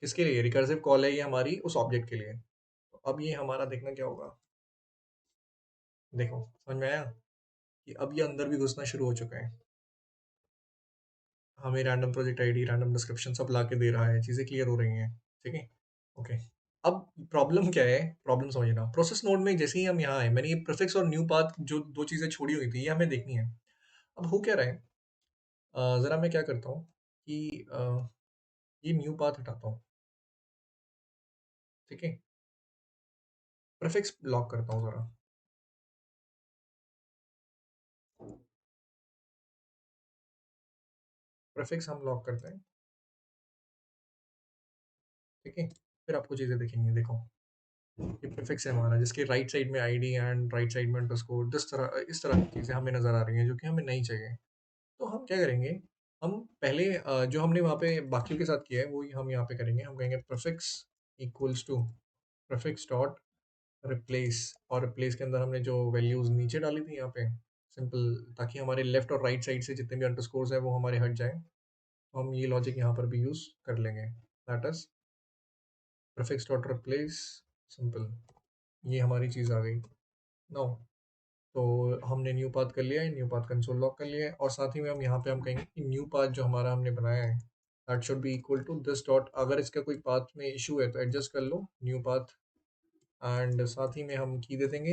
किसके लिए? रिकर्सिव कॉल है ये हमारी उस ऑब्जेक्ट के लिए। तो अब ये हमारा देखना क्या होगा, देखो समझ में आया कि अब ये अंदर भी घुसना शुरू हो चुका है, हमें random project ID, random description सब ला के दे रहा है, चीज़ें क्लियर हो रही हैं, ठीक है? ओके, अब प्रॉब्लम क्या है? प्रॉब्लम समझना, प्रोसेस नोड में जैसे ही हम यहाँ आए, मैंने ये प्रीफिक्स और न्यू पाथ जो 2 चीज़ें छोड़ी हुई थी, ये हमें देखनी है। अब हो क्या रहा है, ज़रा मैं क्या करता हूँ कि ये न्यू पाथ हटाता हूँ, ठीक है? प्रीफिक्स लॉक करता हूँ ज़रा, प्रीफिक्स हम लॉक करते हैं, ठीक है? फिर आपको चीज़ें दिखेंगी, देखो। ये प्रीफिक्स है हमारा, जिसके राइट साइड में आईडी एंड राइट साइड में अंडरस्कोर, इस तरह की चीज़ें हमें नज़र आ रही हैं, जो कि हमें नहीं चाहिए। तो हम क्या करेंगे, हम पहले जो हमने वहाँ पे बाकियों के साथ किया है, वो हम यहाँ पे करेंगे। हम कहेंगे prefix equals to prefix dot replace, और रिप्लेस के अंदर हमने जो वैल्यूज़ नीचे डाली थी यहाँ पे, सिंपल, ताकि हमारे लेफ्ट और राइट साइड से जितने भी अंडरस्कोर्स हैं वो हमारे हट जाएँ। तो हम ये लॉजिक यहाँ पर भी यूज़ कर लेंगे, that is prefix dot replace, simple, ये हमारी चीज़ आ गई। नाउ, तो हमने न्यू पाथ कर लिया है, न्यू पाथ कंसोल लॉक कर लिया है, और साथ ही में हम यहाँ पे हम कहेंगे कि न्यू पाथ जो हमारा हमने बनाया है, that should be equal to this dot, अगर इसका कोई पाथ में इशू है तो एडजस्ट कर लो, न्यू पाथ, एंड साथ ही में हम की दे देंगे,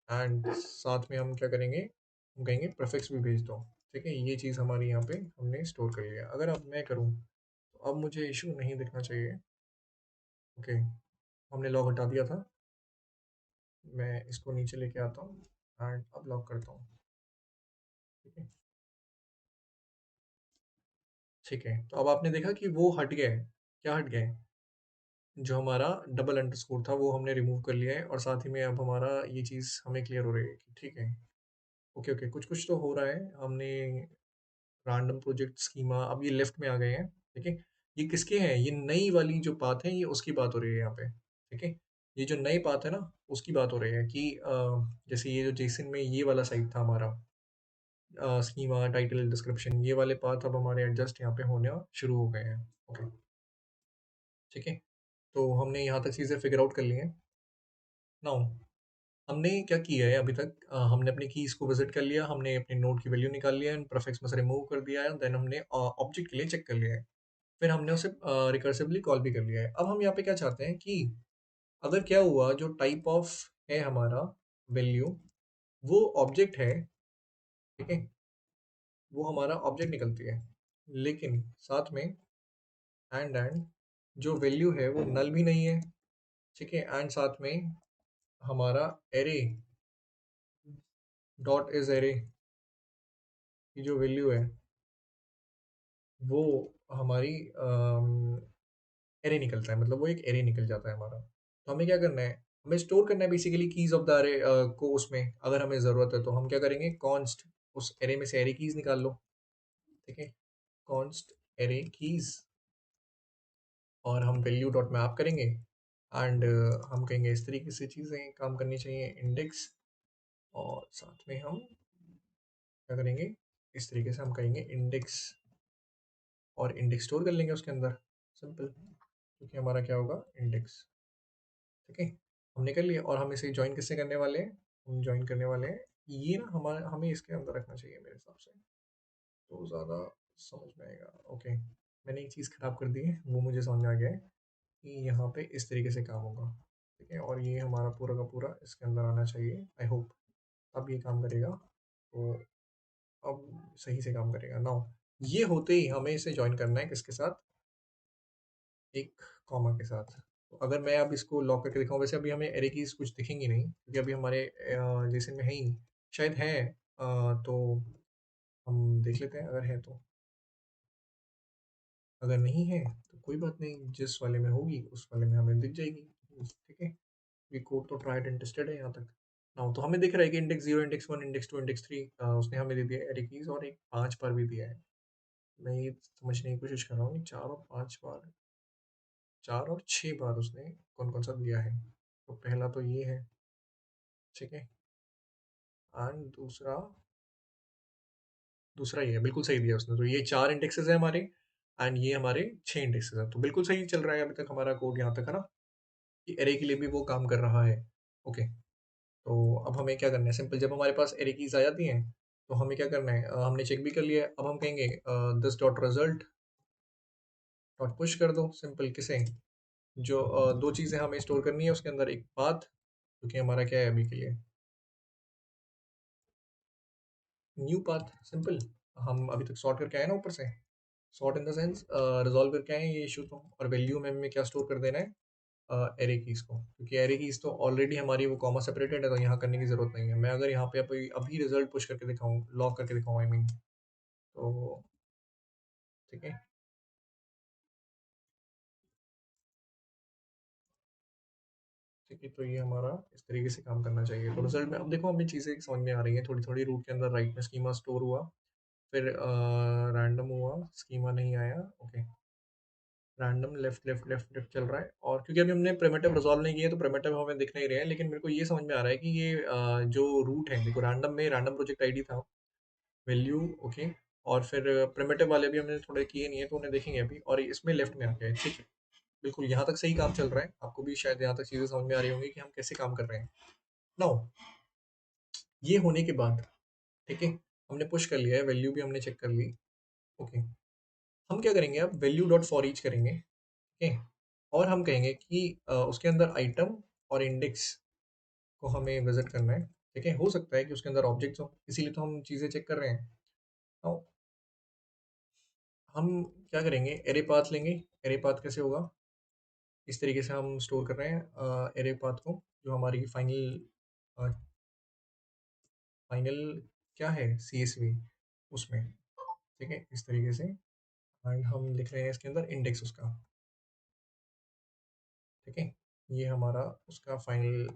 एंड साथ में हम क्या करेंगे, हम कहेंगे प्रीफिक्स भी भेज दो, ठीक है? ये चीज़ हमारी यहाँ पे हमने स्टोर कर लिया है। अगर अब मैं करूँ तो अब मुझे इशू नहीं दिखना चाहिए। ओके, हमने लॉक हटा दिया था, मैं इसको नीचे लेके आता हूँ एंड अब लॉक करता हूँ, ठीक है? ठीक है, तो अब आपने देखा कि वो हट गया है। क्या हट गया है? जो हमारा डबल अंडरस्कोर था वो हमने रिमूव कर लिया है, और साथ ही में अब हमारा ये चीज़ हमें क्लियर हो रही है कि ठीक है, ओके, ओके, कुछ-कुछ तो हो रहा है। हमने रैंडम प्रोजेक्ट स्कीमा, अब ये लेफ्ट में आ गए हैं, ठीक है? ये किसके हैं? ये नई वाली जो पाथ है, ये उसकी बात हो रही है यहाँ पे, ठीक है? ये जो नई पाथ है ना, उसकी बात हो रही है कि जैसे ये जो जेसन में ये वाला साइड था हमारा, स्कीमा, टाइटल, डिस्क्रिप्शन, ये वाले पाथ अब हमारे एडजस्ट यहाँ पे होने शुरू हो गए हैं। ओके, ठीक है। तो हमने यहाँ तक चीज़ें फिगर आउट कर ली हैं। नाउ हमने क्या किया है अभी तक, हमने अपनी कीज़ को विज़िट कर लिया, हमने अपने नोड की वैल्यू निकाल लिया है, प्रीफिक्स में से रिमूव कर दिया है, देन हमने ऑब्जेक्ट के लिए चेक कर लिया है। फिर हमने उसे रिकर्सिवली कॉल भी कर लिया है। अब हम यहाँ पे क्या चाहते हैं कि अगर क्या हुआ, जो टाइप ऑफ है हमारा वैल्यू, वो ऑब्जेक्ट है, ठीक है? वो हमारा ऑब्जेक्ट निकलती है। लेकिन साथ में एंड जो वैल्यू है वो नल भी नहीं है, ठीक है? एंड साथ में हमारा एरे डॉट इज एरे की जो वैल्यू है वो हमारी एरे निकलता है, मतलब वो एक एरे निकल जाता है हमारा। तो हमें क्या करना है, हमें स्टोर करना है basically keys of the array को उसमें, अगर हमें ज़रूरत है तो हम क्या करेंगे, कॉन्स्ट उस एरे में से एरे कीज निकाल लो, ठीक है? कॉन्स्ट एरे कीज, और हम वैल्यू डॉट मैप करेंगे एंड हम कहेंगे इस तरीके से चीज़ें काम करनी चाहिए, इंडेक्स, और साथ में हम क्या करेंगे, इस तरीके से हम कहेंगे इंडेक्स, और इंडेक्स स्टोर कर लेंगे उसके अंदर, सिंपल, क्योंकि हमारा क्या होगा, इंडेक्स, ठीक है? हमने कर लिया, और हम इसे ज्वाइन किससे करने वाले हैं, हम ज्वाइन करने वाले हैं, ये ना हमारा, हमें इसके अंदर रखना चाहिए मेरे हिसाब से, तो ज़्यादा समझ में आएगा। ओके, मैंने एक चीज़ ख़राब कर दी है, वो मुझे समझ में आ गया है कि यहाँ पे इस तरीके से काम होगा, ठीक है? और ये हमारा पूरा का पूरा इसके अंदर आना चाहिए, आई होप अब ये काम करेगा, तो अब सही से काम करेगा। नाउ ये होते ही हमें इसे ज्वाइन करना है किसके साथ, एक कॉमा के साथ। तो अगर मैं अब इसको लॉक करके दिखाऊँ, वैसे अभी हमें एरे कीज़ कुछ दिखेंगी नहीं, क्योंकि अभी हमारे जेसन में है ही नहीं। शायद है, तो हम देख लेते हैं अगर है तो। अगर नहीं है तो कोई बात नहीं, जिस वाले में होगी उस वाले में हमें दिख जाएगी, ठीक है? ये कोड तो ट्राइड एंड टेस्टेड है यहाँ तक। नाउ तो हमें दिख रहा है कि इंडेक्स 0, इंडेक्स 1, इंडेक्स 2, इंडेक्स 3 उसने हमें दे दिया है एरे कीज़, और एक 5 बार भी दिया है। मैं ये समझने की कोशिश कर रहा हूँ कि 4 और 5 बार, 4 और 6 बार उसने कौन-कौन सा दिया है। तो पहला तो ये है, ठीक है? एंड दूसरा, दूसरा ये है, बिल्कुल सही दिया उसने। तो ये 4 इंडेक्सेस हैं हमारे, एंड ये हमारे 6 इंडेक्सेस हैं। तो बिल्कुल सही चल रहा है अभी तक हमारा कोड यहाँ तक, है ना? कि एरे के लिए भी वो काम कर रहा है। ओके, तो अब हमें क्या करना है, सिंपल, जब हमारे पास एरे कीज़ आ जाती हैं, तो हमें क्या करना है, हमने चेक भी कर लिया है, अब हम कहेंगे this dot result dot push कर दो, सिंपल, किसे, जो 2 चीज़ें हमें स्टोर करनी है उसके अंदर, एक पाथ, क्योंकि हमारा क्या है अभी के लिए, न्यू पाथ, सिंपल। हम अभी तक सॉर्ट करके आए ना ऊपर से, sort in the sense resolve करके आए ये इशू तो, और वैल्यू में हमें क्या स्टोर कर देना है, एरे कीज़ को, क्योंकि एरे कीज़ तो ऑलरेडी हमारी वो कॉमा सेपरेटेड है, तो यहाँ करने की ज़रूरत नहीं है। मैं अगर यहाँ पे अभी अभी रिजल्ट पुश करके दिखाऊँ, लॉक करके दिखाऊँ, आई मीन, तो ठीक है, ठीक है, तो ये हमारा इस तरीके से काम करना चाहिए। तो रिजल्ट में अब देखो हमें चीज़ें समझ में आ रही हैं थोड़ी थोड़ी, रूट के अंदर राइट में स्कीमा स्टोर हुआ, फिर रैंडम हुआ, स्कीमा नहीं आया, okay, random left left left left चल रहा है, और क्योंकि अभी हमने प्रिमिटिव रिजॉल्व नहीं किया तो प्रिमिटिव हमें दिख नहीं रहे हैं, लेकिन मेरे को ये समझ में आ रहा है कि ये जो रूट है, देखो रैंडम में रैंडम प्रोजेक्ट आईडी था, वैल्यू, ओके, और फिर प्रिमिटिव वाले भी हमने थोड़े किए नहीं है, तो उन्हें देखेंगे अभी, और इसमें लेफ्ट में आ गया है, ठीक है? बिल्कुल यहाँ तक सही काम चल रहा है, आपको भी शायद यहाँ तक चीज़ें समझ में आ रही होंगी कि हम कैसे काम कर रहे हैं। नाउ ये होने के बाद, ठीक है, हमने पुश कर लिया है, वैल्यू भी हमने चेक कर ली, ओके, हम क्या करेंगे, अब वैल्यू डॉट फॉर ईच करेंगे, ठीक है? और हम कहेंगे कि उसके अंदर आइटम और इंडेक्स को हमें विजिट करना है, ठीक है? हो सकता है कि उसके अंदर ऑब्जेक्ट्स हो, इसीलिए तो हम चीज़ें चेक कर रहे हैं। तो हम क्या करेंगे, एरे पाथ लेंगे। एरे पाथ कैसे होगा, इस तरीके से हम स्टोर कर रहे हैं एरे पाथ को, जो हमारी फाइनल फाइनल क्या है, सीएसवी, उसमें, ठीक है, इस तरीके से, एंड हम लिख रहे हैं इसके अंदर इंडेक्स उसका, ठीक है? ये हमारा उसका फाइनल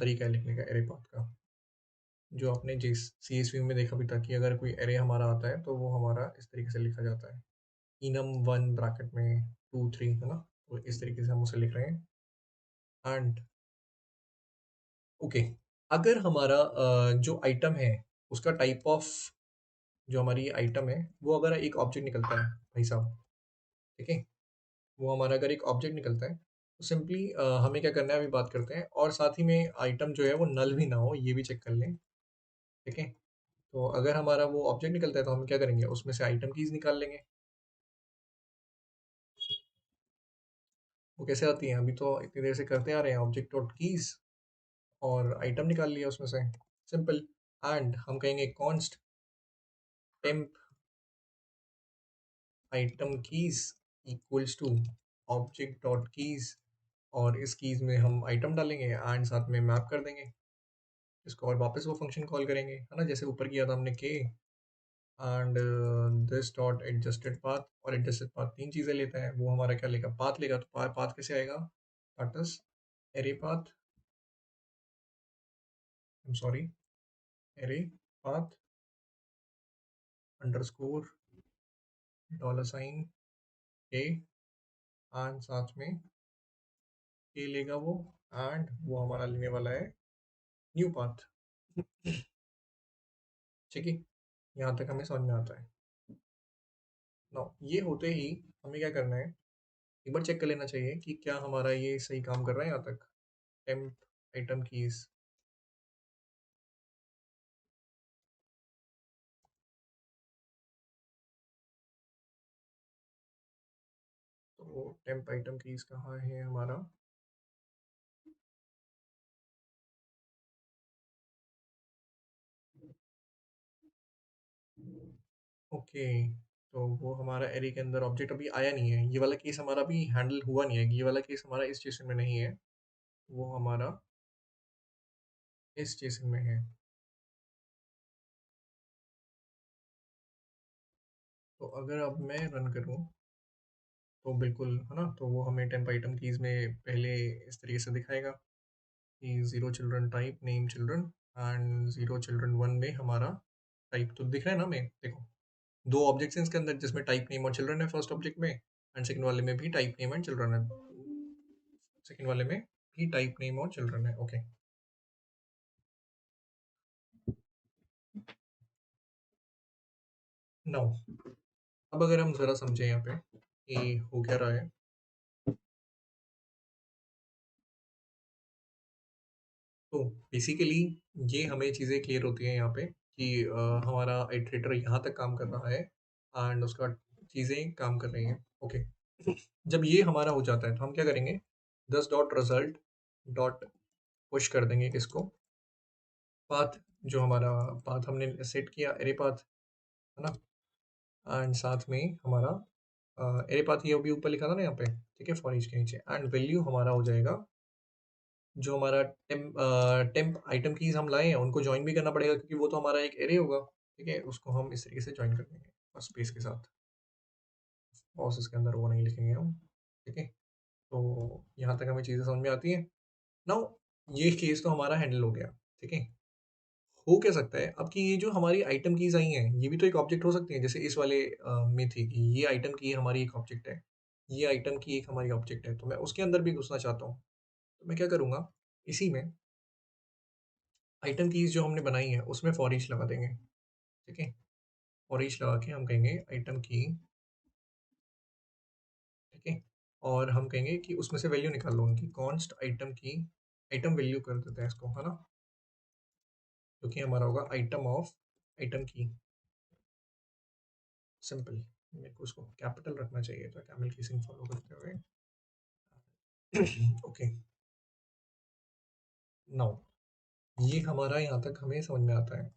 तरीका है लिखने का एरे पाथ का, जो आपने जिस सीएसवी में देखा भी था कि अगर कोई एरे हमारा आता है तो वो हमारा इस तरीके से लिखा जाता है, इनम वन ब्रैकेट में 2 3, है ना? तो इस तरीके से हम उसे लिख रहे हैं, एंड ओके, अगर हमारा जो आइटम है उसका टाइप ऑफ जो हमारी आइटम है, वो अगर एक ऑब्जेक्ट निकलता है भाई साहब, ठीक है? वो हमारा अगर एक ऑब्जेक्ट निकलता है, तो सिंपली हमें क्या करना है अभी बात करते हैं, और साथ ही में आइटम जो है वो नल भी ना हो, ये भी चेक कर लें, ठीक है? तो अगर हमारा वो ऑब्जेक्ट निकलता है तो हम क्या करेंगे, उसमें से आइटम कीज़ निकाल लेंगे। वो कैसे आती हैं? अभी तो इतनी देर से करते आ रहे हैं, ऑब्जेक्ट डॉट कीज़ और आइटम निकाल लिया उसमें से, सिंपल। एंड हम कहेंगे const temp item keys equals to object dot keys, और इस कीज़ में हम आइटम डालेंगे एंड साथ में मैप कर देंगे इसको, और वापस वो फंक्शन कॉल करेंगे, है ना? जैसे ऊपर किया था हमने के and this dot adjusted path, और एडजस्टेड पाथ तीन चीज़ें लेता है, वो हमारा क्या लेगा, पाथ लेगा। तो पाथ कैसे आएगा, parts array path, I am sorry, array path underscore dollar sign के, एंड साथ में के लेगा वो, एंड वो हमारा लेने वाला है न्यू पाथ। ठीक है, यहाँ तक हमें समझ में आता है। ना ये होते ही हमें क्या करना है, एक बार चेक कर लेना चाहिए कि क्या हमारा ये सही काम कर रहा है यहाँ तक, टेम्प आइटम कीज। तो टेम्प आइटम कीज कहाँ है हमारा, ओके। तो वो हमारा एरे के अंदर ऑब्जेक्ट अभी आया नहीं है, ये वाला केस हमारा अभी हैंडल हुआ नहीं है, ये वाला केस हमारा इस स्टेशन में नहीं है, वो हमारा इस स्टेशन में है। तो अगर अब मैं रन करूँ तो बिल्कुल, है ना, तो वो हमें टेम्प आइटम कीज में पहले इस तरीके से दिखाएगा कि zero children type name children, and zero children one में हमारा टाइप तो दिख रहा है ना हमें, देखो दो ऑब्जेक्ट्स हैं इसके अंदर जिसमें टाइप नेम और चिल्ड्रन है फर्स्ट ऑब्जेक्ट में, एंड सेकंड वाले में भी टाइप नेम एंड चिल्ड्रन है, सेकंड वाले में भी टाइप नेम और चिल्ड्रन है। ओके, नाउ अब अगर हम ज़रा समझें यहाँ पे कि हो क्या रहा है, तो बेसिकली ये हमें चीज़ें क्लियर होती हैं यहाँ पे कि हमारा इटरेटर यहाँ तक काम कर रहा है एंड उसका चीज़ें काम कर रही हैं। ओके, जब ये हमारा हो जाता है तो हम क्या करेंगे, दस डॉट रिजल्ट डॉट पुश कर देंगे किसको, पाथ, जो हमारा पाथ हमने सेट किया एरे पाथ, है ना, एंड साथ में हमारा एरे पाथ ये अभी ऊपर लिखा था ना यहाँ पे, ठीक है, फॉर ईच के नीचे, एंड वैल्यू हमारा हो जाएगा जो हमारा टेम्प आइटम कीज हम लाए हैं उनको ज्वाइन भी करना पड़ेगा क्योंकि वो तो हमारा एक एरे होगा, ठीक है, उसको हम इस तरीके से ज्वाइन कर देंगे और स्पेस के साथ, और इसके अंदर वो नहीं लिखेंगे हम, ठीक है। तो यहाँ तक हमें चीज़ें समझ में आती हैं। नाउ ये केस तो हमारा हैंडल हो गया, ठीक है। हो क्या सकता है अब कि ये जो हमारी आइटम कीज आई हैं ये भी तो एक ऑब्जेक्ट हो सकती है, जैसे इस वाले में थी कि ये आइटम की हमारी एक ऑब्जेक्ट है, ये आइटम की एक हमारी ऑब्जेक्ट है, तो मैं उसके अंदर भी घुसना चाहता हूँ, तो मैं क्या करूँगा, इसी में आइटम कीज़ जो हमने बनाई है उसमें फॉर ईच लगा देंगे, ठीक है। फॉर ईच लगा के हम कहेंगे आइटम की, ठीक है, और हम कहेंगे कि उसमें से वैल्यू निकाल लो उनकी, कॉन्स्ट आइटम की, आइटम वैल्यू कर देते हैं इसको, है ना, जो कि हमारा होगा आइटम ऑफ आइटम की, सिंपल। मेरे को उसको कैपिटल रखना चाहिए था कैमल की सिंग फॉलो करते हुए। ओके, नाउ ये हमारा यहाँ तक हमें समझ में आता है।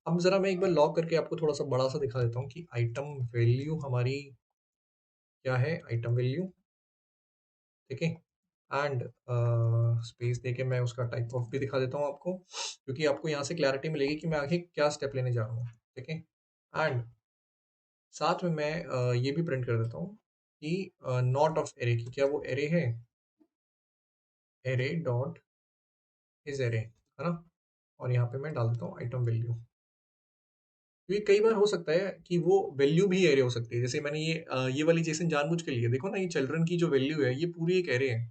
अब ज़रा मैं एक बार लॉक करके आपको थोड़ा सा बड़ा सा दिखा देता हूँ कि आइटम वैल्यू हमारी क्या है, आइटम वैल्यू, ठीक है, एंड स्पेस देके मैं उसका टाइप ऑफ भी दिखा देता हूँ आपको क्योंकि आपको यहाँ से क्लैरिटी मिलेगी कि मैं आगे क्या स्टेप लेने जा रहा हूँ, ठीक है। एंड साथ में मैं ये भी प्रिंट कर देता हूँ कि नॉट ऑफ एरे की, क्या वो एरे है, एरे डॉट इज एरे, है ना, और यहाँ पे मैं डाल देता हूँ आइटम वैल्यू, क्योंकि कई बार हो सकता है कि वो वैल्यू भी एरे हो सकती है, जैसे मैंने ये वाली जेसन जानबूझ के लिए देखो ना, ये चिल्ड्रन की जो वैल्यू है ये पूरी एक एरे है,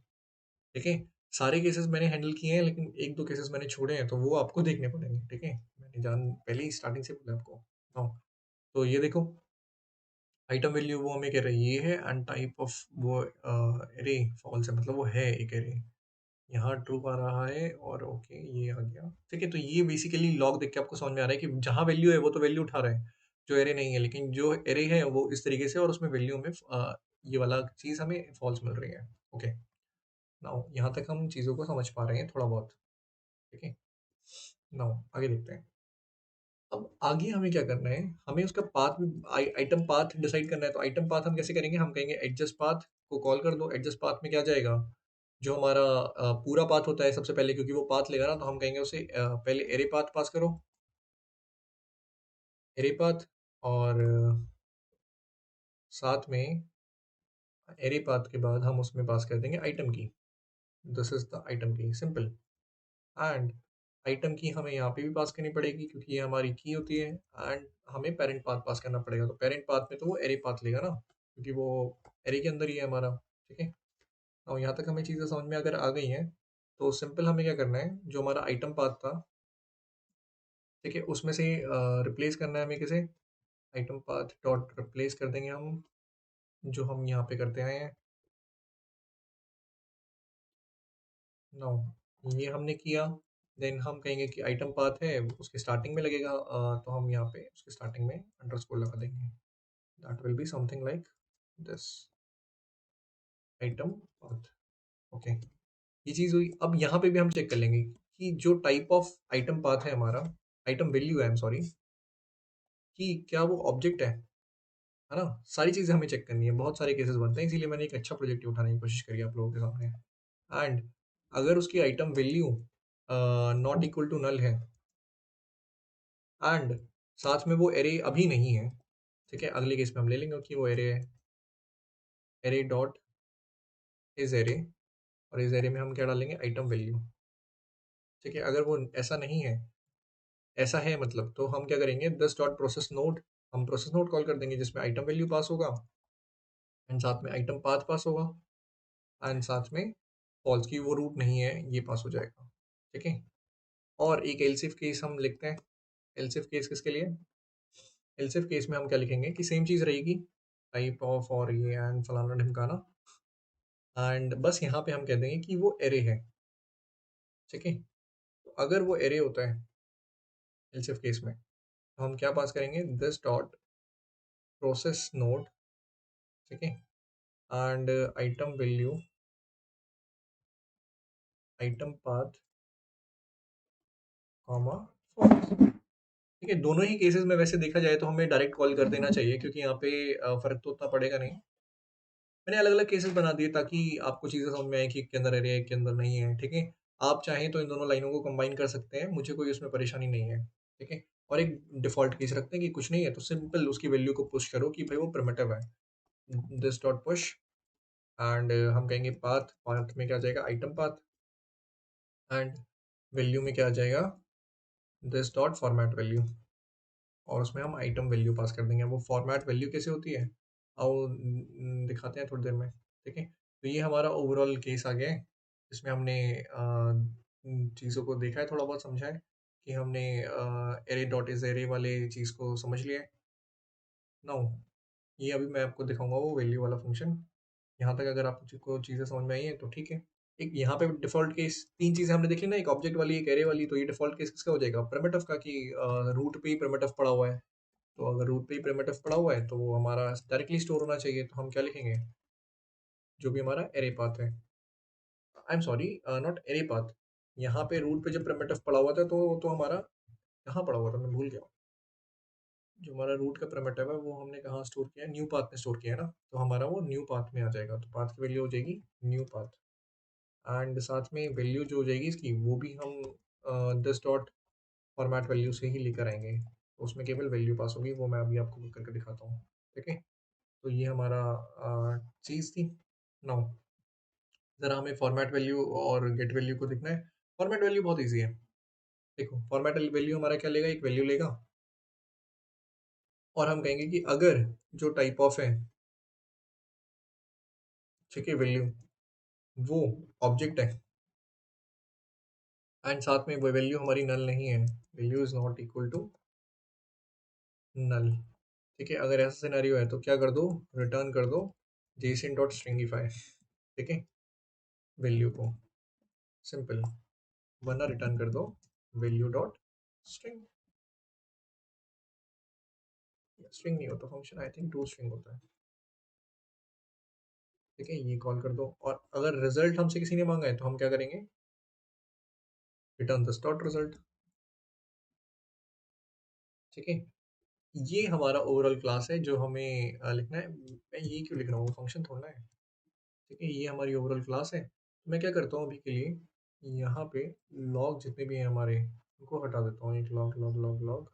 ठीक है। सारे केसेस मैंने हैंडल किए हैं लेकिन एक दो केसेस मैंने छोड़े हैं तो वो आपको देखने पड़ेंगे, ठीक है, मैंने जान पहले ही स्टार्टिंग से बोला आपको। हाँ, तो ये देखो, आइटम वैल्यू वो हमें कह रहा है ये है, एंड टाइप ऑफ वो एरे फॉल्स है, मतलब वो है एक एरे। यहाँ ट्रू आ रहा है और ओके ये आ गया। ठीक है, तो ये बेसिकली लॉग देख के आपको समझ में आ रहा है कि जहाँ वैल्यू है वो तो वैल्यू उठा रहा है, जो एरे नहीं है, लेकिन जो एरे है वो इस तरीके से, और उसमें वैल्यू में ये वाला चीज़ हमें फॉल्स मिल रही है। ओके, नाउ यहाँ तक हम चीज़ों को समझ पा रहे हैं थोड़ा बहुत। ठीक है, नाउ आगे देखते हैं। अब आगे हमें क्या करना है, हमें उसका पाथ भी आइटम पाथ डिसाइड करना है। तो आइटम पाथ हम कैसे करेंगे, हम कहेंगे एडजस्ट पाथ को कॉल कर दो। एडजस्ट पाथ में क्या जाएगा, जो हमारा पूरा पाथ होता है सबसे पहले, क्योंकि वो पाथ लेगा ना, तो हम कहेंगे उसे पहले एरे पाथ पास करो, एरे पाथ, और साथ में एरे पाथ के बाद हम उसमें पास कर देंगे आइटम की। दिस इज द आइटम की, सिंपल। एंड आइटम की हमें यहाँ पे भी पास करनी पड़ेगी, क्योंकि ये हमारी की होती है। एंड हमें पेरेंट पाथ पास करना पड़ेगा, तो पेरेंट पाथ में तो वो एरे पाथ लेगा ना, क्योंकि वो एरे के अंदर ही है हमारा। ठीक है, और यहाँ तक हमें चीज़ें समझ में अगर आ गई हैं, तो सिंपल हमें क्या करना है, जो हमारा आइटम पाथ था, ठीक है, उसमें से रिप्लेस करना है हमें किसे, आइटम पाथ डॉट रिप्लेस कर देंगे हम, जो हम यहाँ पे करते आए हैं। नो, ये हमने किया। देन हम कहेंगे कि आइटम पाथ है उसके स्टार्टिंग में लगेगा, तो हम यहाँ पे उसके स्टार्टिंग में अंडरस्कोर लगा देंगे। That will be something like this, item path. Okay, ये चीज़ हुई। अब यहाँ पे भी हम चेक कर लेंगे कि जो टाइप ऑफ आइटम पाथ है हमारा, आइटम वैल्यू है, आई एम सॉरी, कि क्या वो ऑब्जेक्ट है ना। सारी चीज़ें हमें चेक करनी है, बहुत सारे केसेस बनते हैं, इसीलिए मैंने एक अच्छा प्रोजेक्ट उठाने की कोशिश करी आप लोगों के सामने। एंड अगर उसकी item value not equal to null है, एंड साथ में वो एरे अभी नहीं है, ठीक है, अगले केस में हम ले लेंगे कि वो एरे है, एरे डॉट इज एरे, और इस एरे में हम क्या डालेंगे, आइटम वैल्यू। ठीक है, अगर वो ऐसा नहीं है, ऐसा है मतलब, तो हम क्या करेंगे, दस डॉट प्रोसेस नोड, हम प्रोसेस नोड कॉल कर देंगे, जिसमें आइटम वैल्यू पास होगा, एंड साथ में आइटम पाथ पास होगा, एंड साथ में फॉल्स की वो रूट नहीं है ये पास हो जाएगा। ठीक है, और एक एलसिफ केस हम लिखते हैं। एलसिफ केस किसके लिए, एलसिफ केस में हम क्या लिखेंगे कि सेम चीज़ रहेगी, टाइप ऑफ और ये एंड फलाना ढिमकाना, एंड बस यहाँ पे हम कह देंगे कि वो एरे है। ठीक है, तो अगर वो एरे होता है एलसिफ केस में, तो हम क्या पास करेंगे, दिस डॉट प्रोसेस नोड, ठीक है, and item value, item path, comma false. ठीक है, दोनों ही केसेस में वैसे देखा जाए तो हमें डायरेक्ट कॉल कर देना चाहिए, क्योंकि यहाँ पे फर्क तो उतना पड़ेगा नहीं। मैंने अलग अलग केसेस बना दिए ताकि आपको चीज़ें समझ में आए कि एक के अंदर एरे है, एक के अंदर नहीं है। ठीक है, आप चाहें तो इन दोनों लाइनों को कंबाइन कर सकते हैं, मुझे कोई उसमें परेशानी नहीं है। ठीक है, और एक डिफ़ॉल्ट केस रखते हैं कि कुछ नहीं है, तो सिंपल उसकी वैल्यू को पुश करो कि भाई वो प्रिमिटिव है। दिस डॉट पुश, एंड हम कहेंगे पाथ, पाथ में क्या आ जाएगा, आइटम पाथ, एंड वैल्यू में क्या आ जाएगा, दिस डॉट फॉर्मेट वैल्यू, और उसमें हम आइटम वैल्यू पास कर देंगे। वो फॉर्मेट वैल्यू कैसे होती है, आओ दिखाते हैं थोड़ी देर में। ठीक है, तो ये हमारा ओवरऑल केस आ गया है, जिसमें हमने चीज़ों को देखा है, थोड़ा बहुत समझा है कि हमने एरे डॉट इज एरे वाले चीज़ को समझ लिया है। नाउ ये अभी मैं आपको दिखाऊंगा वो वैल्यू वाला फंक्शन। यहाँ तक अगर आपको चीज़ें समझ में आई हैं तो ठीक है। एक यहाँ पे डिफ़ॉल्ट केस 3 चीज़ें हमने देखी ना, एक ऑब्जेक्ट वाली, एक एरे वाली, तो ये डिफ़ॉल्ट केस किसका हो जाएगा, प्रिमिटिव का, कि रूट पे ही प्रिमिटिव पड़ा हुआ है। तो अगर रूट पे ही प्रिमिटिव पड़ा हुआ है तो वो हमारा डायरेक्टली स्टोर होना चाहिए, तो हम क्या लिखेंगे, जो भी हमारा एरे पाथ है, आई am sorry, not array path, यहाँ पे रूट पे जब प्रिमिटिव पड़ा हुआ था तो हमारा कहाँ पड़ा हुआ था, मैं भूल गया। जो हमारा रूट का प्रिमिटिव है वो हमने कहाँ स्टोर किया है, न्यू पाथ में स्टोर किया है ना, तो हमारा वो न्यू पाथ में आ जाएगा, तो पाथ की वैल्यू हो जाएगी न्यू पाथ, एंड साथ में वैल्यू जो हो जाएगी इसकी, वो भी हम दिस डॉट फॉर्मेट वैल्यू से ही लेकर आएंगे, तो उसमें केवल वैल्यू पास होगी, वो मैं अभी आपको करके दिखाता हूँ। ठीक है, तो ये हमारा चीज़ थी। नाउ ज़रा हमें फॉर्मेट वैल्यू और गेट वैल्यू को देखना है। फॉर्मेट वैल्यू बहुत ईजी है। देखो, फॉर्मेट वैल्यू हमारा क्या लेगा, एक वैल्यू लेगा, और हम कहेंगे कि अगर जो टाइप ऑफ है, ठीक है, वैल्यू वो ऑब्जेक्ट है, एंड साथ में वो वैल्यू हमारी नल नहीं है, value is not equal to null, ठीक है, अगर ऐसा सिनेरियो है तो क्या कर दो, रिटर्न कर दो जेसन डॉट स्ट्रिंगिफाई, ठीक है, वैल्यू को, सिंपल, वरना रिटर्न कर दो वैल्यू डॉट स्ट्रिंग। स्ट्रिंग नहीं होता function, I think to string होता है। ठीक है, ये कॉल कर दो, और अगर रिजल्ट हमसे किसी ने मांगा है तो हम क्या करेंगे, रिटर्न दिस डॉट रिजल्ट। ठीक है, ये हमारा ओवरऑल क्लास है जो हमें लिखना है। मैं ये क्यों लिख रहा हूँ, फंक्शन थोड़ा है। ठीक है, ये हमारी ओवरऑल क्लास है। तो मैं क्या करता हूँ अभी के लिए, यहाँ पे लॉग जितने भी हैं हमारे उनको हटा देता हूँ, एक log log log log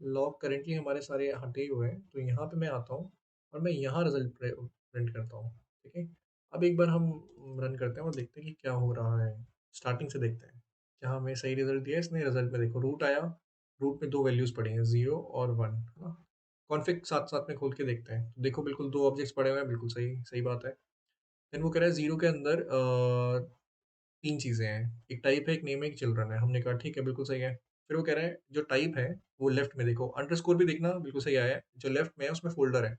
log currently हमारे सारे हटे हुए हैं, तो यहाँ पे मैं आता हूँ और मैं यहाँ रिजल्ट प्रिंट करता हूँ। ठीक है, अब एक बार हम रन करते हैं और देखते हैं कि क्या हो रहा है। स्टार्टिंग से देखते हैं, क्या हमें सही रिजल्ट दिया है इसने। रिजल्ट में देखो रूट आया, रूट में दो वैल्यूज पड़ी हैं, 0 और 1, है ना। कॉन्फिग साथ साथ में खोल के देखते हैं, तो देखो बिल्कुल दो ऑब्जेक्ट्स पड़े हुए हैं, बिल्कुल सही सही बात है। देन वो कह रहा है जीरो के अंदर तीन चीज़ें हैं, एक टाइप है, एक नेम है, एक चिल्ड्रन है। हमने कहा ठीक है, बिल्कुल सही है। फिर वो कह रहा है जो टाइप है वो लेफ्ट में देखो, अंडरस्कोर भी देखना, बिल्कुल सही आया है। जो लेफ्ट में है उसमें फोल्डर है,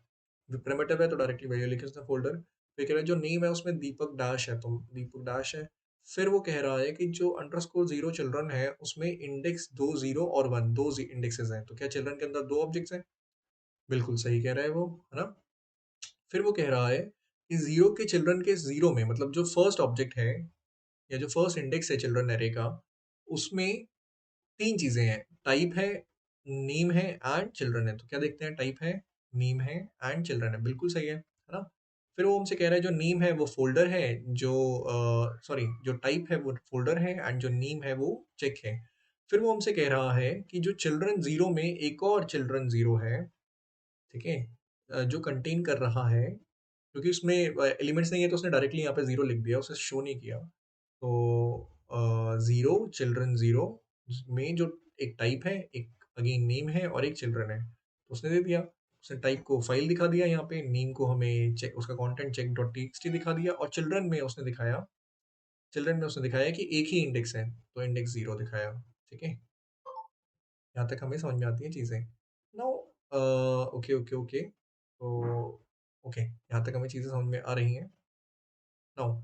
प्रिमिटिव है तो डायरेक्टली वैल्यू लिखे उसने फोल्डर। फिर कह रहा है जो नेम है उसमें दीपक डैश है, तो दीपक डैश है। फिर वो कह रहा है कि जो अंडरस्कोर जीरो चिल्ड्रन है उसमें इंडेक्स दो, 0 और 1, दो इंडेक्सेस हैं, तो क्या चिल्ड्रन के अंदर दो ऑब्जेक्ट्स हैं। बिल्कुल सही कह रहा है वो, है ना। फिर वो कह रहा है कि जीरो के चिल्ड्रन के जीरो में, मतलब जो फर्स्ट ऑब्जेक्ट है या जो फर्स्ट इंडेक्स है चिल्ड्रन एरे का, उसमें तीन चीजें हैं, टाइप है, नेम है एंड चिल्ड्रन है। तो क्या देखते हैं, टाइप है, नेम है एंड चिल्ड्रन है, बिल्कुल सही है ना। फिर वो हमसे कह रहा है जो नेम है वो फोल्डर है, जो सॉरी जो टाइप है वो फोल्डर है एंड जो नेम है वो चेक है। फिर वो हमसे कह रहा है कि जो चिल्ड्रन जीरो में एक और चिल्ड्रन जीरो है, ठीक है, जो कंटेन कर रहा है, क्योंकि उसमें एलिमेंट्स नहीं है तो उसने डायरेक्टली यहाँ पे जीरो लिख दिया, उसे शो नहीं किया। तो जीरो चिल्ड्रन जीरो में जो एक टाइप है, एक अगेन नेम है और एक चिल्ड्रन है, तो उसने दे दिया। उसने टाइप को फाइल दिखा दिया, यहाँ पे नेम को हमें चेक, उसका कंटेंट चेक डॉट टी दिखा दिया, और चिल्ड्रन में उसने दिखाया कि एक ही इंडेक्स है, तो इंडेक्स जीरो दिखाया। ठीक है, यहाँ तक हमें समझ में आती है चीज़ें। नाउ ओके ओके ओके, तो ओके, यहाँ तक हमें चीज़ें समझ में आ रही हैं। नाउ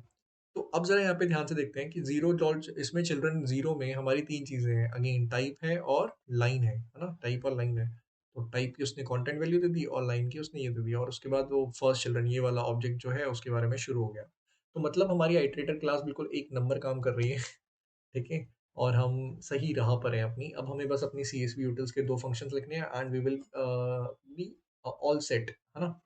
तो अब ज़रा यहाँ पे ध्यान से देखते हैं कि ज़ीरो डॉट, इसमें चिल्ड्रन ज़ीरो में हमारी तीन चीज़ें हैं, अगेन टाइप है और लाइन है ना, टाइप और लाइन है। तो टाइप की उसने कंटेंट वैल्यू दे दी और लाइन की उसने ये दे दिया, और उसके बाद वो फर्स्ट चिल्ड्रन ये वाला ऑब्जेक्ट जो है उसके बारे में शुरू हो गया। तो मतलब हमारी आइटरेटर क्लास बिल्कुल एक नंबर काम कर रही है। ठीक है, और हम सही राह पर हैं अपनी। अब हमें बस अपनी सी एस वी यूटिल्स के दो फंक्शंस लिखने हैं and we will be all set, है ना।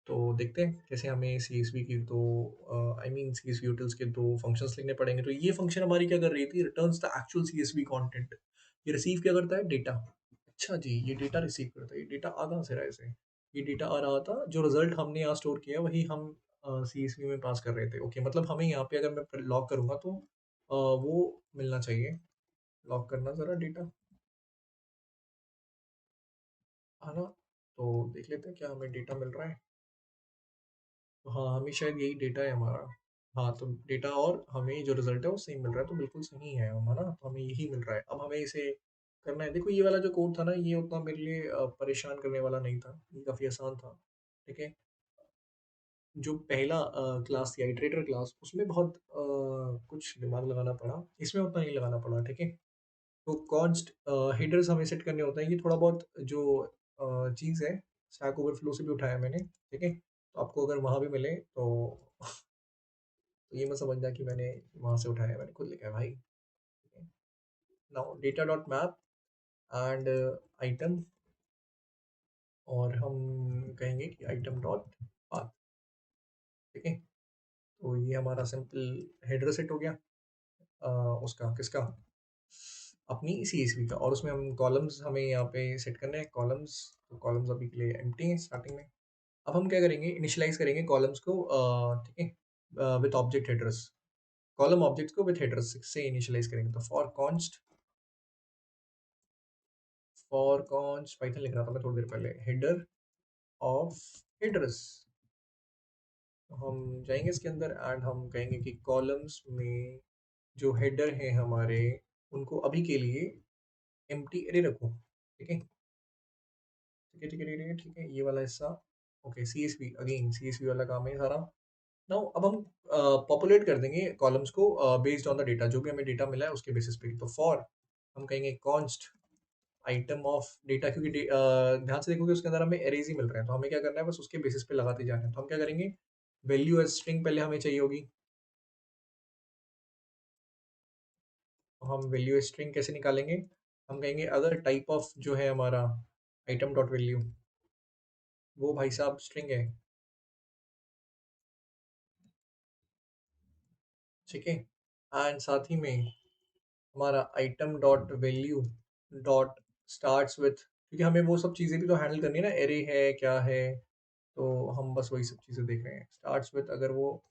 तो देखते हैं कैसे हमें सीएसवी की दो, आई मीन सीएसवी यूटिल्स के दो फंक्शंस लिखने पड़ेंगे। तो ये फंक्शन हमारी क्या कर रही थी, returns the actual CSV content. ये रिसीव क्या करता है, डेटा। अच्छा जी, ये डेटा रिसीव करता है। ये डेटा आ कहाँ से रहा है इसे, ये डेटा आ रहा था जो रिजल्ट हमने यहाँ स्टोर किया वही हम सीएसवी में पास कर रहे थे। ओके, मतलब हमें यहाँ पे अगर मैं लॉग करूंगा तो वो मिलना चाहिए। लॉग करना जरा डेटा, है ना। तो देख लेते हैं क्या हमें डेटा मिल रहा है। तो हाँ, हमें शायद यही डेटा है हमारा। हाँ, तो डेटा और हमें जो रिजल्ट है वो सेम मिल रहा है, तो बिल्कुल सही है हमारा, तो हमें यही मिल रहा है। अब हमें इसे करना है। देखो ये वाला जो कोड था ना, ये उतना मेरे लिए परेशान करने वाला नहीं था, ये काफ़ी आसान था। ठीक है, जो पहला क्लास थी आइटरेटर क्लास, उसमें बहुत कुछ दिमाग लगाना पड़ा, इसमें उतना नहीं लगाना पड़ा। ठीक है, तो कॉन्स्ट हेडर्स हमें सेट करने होते हैं, ये थोड़ा बहुत जो चीज़ है स्टैक ओवरफ्लो से भी उठाया मैंने। ठीक है, तो आपको अगर वहाँ भी मिले तो तो ये मत समझना कि मैंने वहाँ से उठाया है, मैंने खुद लिखा है भाई। Now data dot map and item, और हम कहेंगे कि आइटम डॉट पाथ। ठीक है, तो ये हमारा सिंपल हेडर सेट हो गया, उसका किसका, अपनी CSV का। और उसमें हम कॉलम्स हमें यहाँ पे सेट करने हैं, कॉलम्स। तो कॉलम्स अभी के लिए एम्प्टी हैं स्टार्टिंग में। अब हम क्या करेंगे, इनिशियलाइज करेंगे कॉलम्स को, ठीक है, with object headers. Column objects को विथ हेडर्स से इनिशियलाइज करेंगे। तो फॉर कॉन्स्ट पाइथन लिख रहा था मैं थोड़ी देर पहले, हेडर ऑफ हेडर्स। तो हम जाएंगे इसके अंदर एंड हम कहेंगे कि कॉलम्स में जो हेडर हैं हमारे, उनको अभी के लिए एम्प्टी एरे रखो। ठीक है, ठीक है, ठीक है, ठीक है, ठीक है, ये वाला हिस्सा। ओके, सीएसवी अगेन, सीएसवी वाला काम है सारा। नाउ अब हम पॉपुलेट कर देंगे कॉलम्स को बेस्ड ऑन द डेटा, जो भी हमें डेटा मिला है उसके बेसिस पे। तो फॉर हम कहेंगे कॉन्स्ट आइटम ऑफ डेटा, क्योंकि ध्यान से देखोगे उसके अंदर हमें एरेज ही मिल रहे हैं, तो हमें क्या करना है, बस उसके बेसिस पे लगाते जाना है। तो हम क्या करेंगे, वैल्यू एज स्ट्रिंग पहले हमें चाहिए होगी। तो हम वैल्यू एज स्ट्रिंग कैसे निकालेंगे, हम कहेंगे अगर टाइप ऑफ जो है हमारा आइटम डॉट वैल्यू, वो भाई साहब स्ट्रिंग है, ठीक है, एंड साथ ही में हमारा item dot value dot starts with, क्योंकि हमें वो सब चीज़ें भी तो हैंडल करनी है ना, एरे है क्या है, तो हम बस वही सब चीज़ें देख रहे हैं। स्टार्ट्स विथ अगर वो,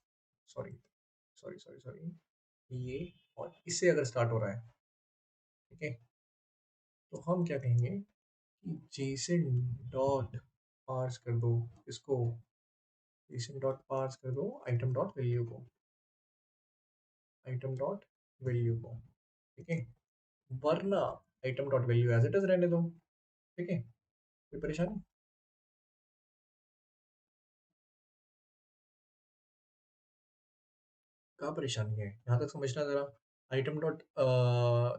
सॉरी सॉरी सॉरी सॉरी, ये और इससे अगर स्टार्ट हो रहा है, ठीक है, तो हम क्या कहेंगे कि जेसन डॉट पार्स कर दो इसको, जेसन डॉट पार्स कर दो आइटम डॉट वैल्यू को, आइटम डॉट वैल्यू को, ठीक है, वरना item dot value as it is रहने दो, ठीक है, कोई परेशानी। क्या परेशानी है, यहाँ तक समझना जरा। Item dot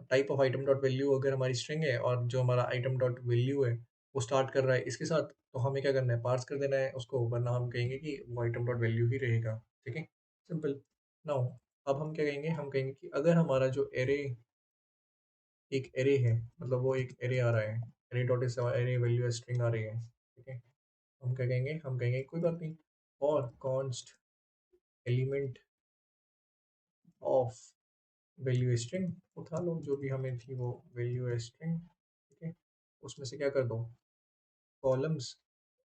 type of item dot value अगर हमारी स्ट्रिंग है और जो हमारा आइटम डॉट वैल्यू है वो स्टार्ट कर रहा है इसके साथ, तो हमें क्या करना है, पार्स कर देना है उसको, वरना हम कहेंगे कि वो आइटम डॉट वैल्यू ही रहेगा, ठीक है, सिंपल। नाउ अब हम क्या कहेंगे, हम कहेंगे कि अगर हमारा जो एरे एक एरे है, मतलब वो एक एरे आ रहा है, एरे डॉट इस एरे वैल्यू स्ट्रिंग आ रही है, ठीक है, हम क्या कहेंगे, हम कहेंगे कोई बात नहीं, और const element of value string, उठा लो जो भी हमें थी वो वैल्यू स्ट्रिंग, ठीक है, उसमें से क्या कर दो, कॉलम्स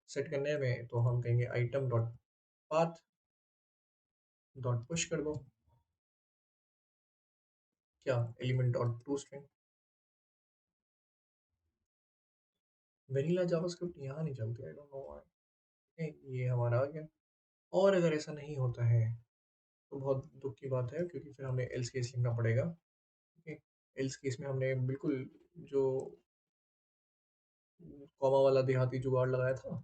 सेट करने में, तो हम कहेंगे item dot path dot push कर दो, क्या element dot to string. Vanilla JavaScript यहाँ नहीं चलती, आई डोंट नो व्हाई, ये हमारा आ गया। और अगर ऐसा नहीं होता है तो बहुत दुख की बात है, क्योंकि फिर हमें एल्स केस लिखना पड़ेगा, ठीक है, एल्स केस में हमने बिल्कुल जो कॉमा वाला देहाती जुगाड़ लगाया था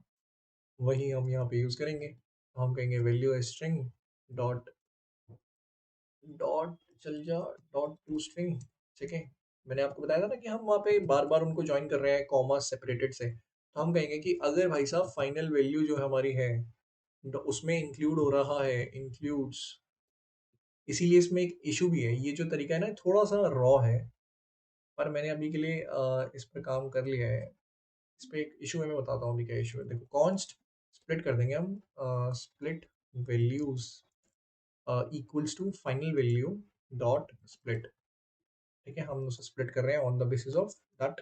वही हम यहाँ पे यूज़ करेंगे। तो हम कहेंगे वैल्यू स्ट्रिंग डॉट डॉट चल जा डॉट टू स्ट्रिंग, ठीक है, मैंने आपको बताया था ना कि हम वहाँ पे बार बार उनको ज्वाइन कर रहे हैं कॉमा सेपरेटेड से, तो हम कहेंगे कि अगर भाई साहब फाइनल वैल्यू जो हमारी है उसमें इंक्लूड हो रहा है, इंक्लूड्स, इसीलिए इसमें एक इशू भी है, ये जो तरीका है ना थोड़ा सा रॉ है, पर मैंने अभी के लिए इस पर काम कर लिया है। इस पे एक इशू है, मैं बताता हूँ अभी क्या इशू है। देखो कॉन्स्ट स्प्लिट कर देंगे हम, split values equals to final value dot split, ठीक है, हम उसे स्प्लिट कर रहे हैं on the basis of that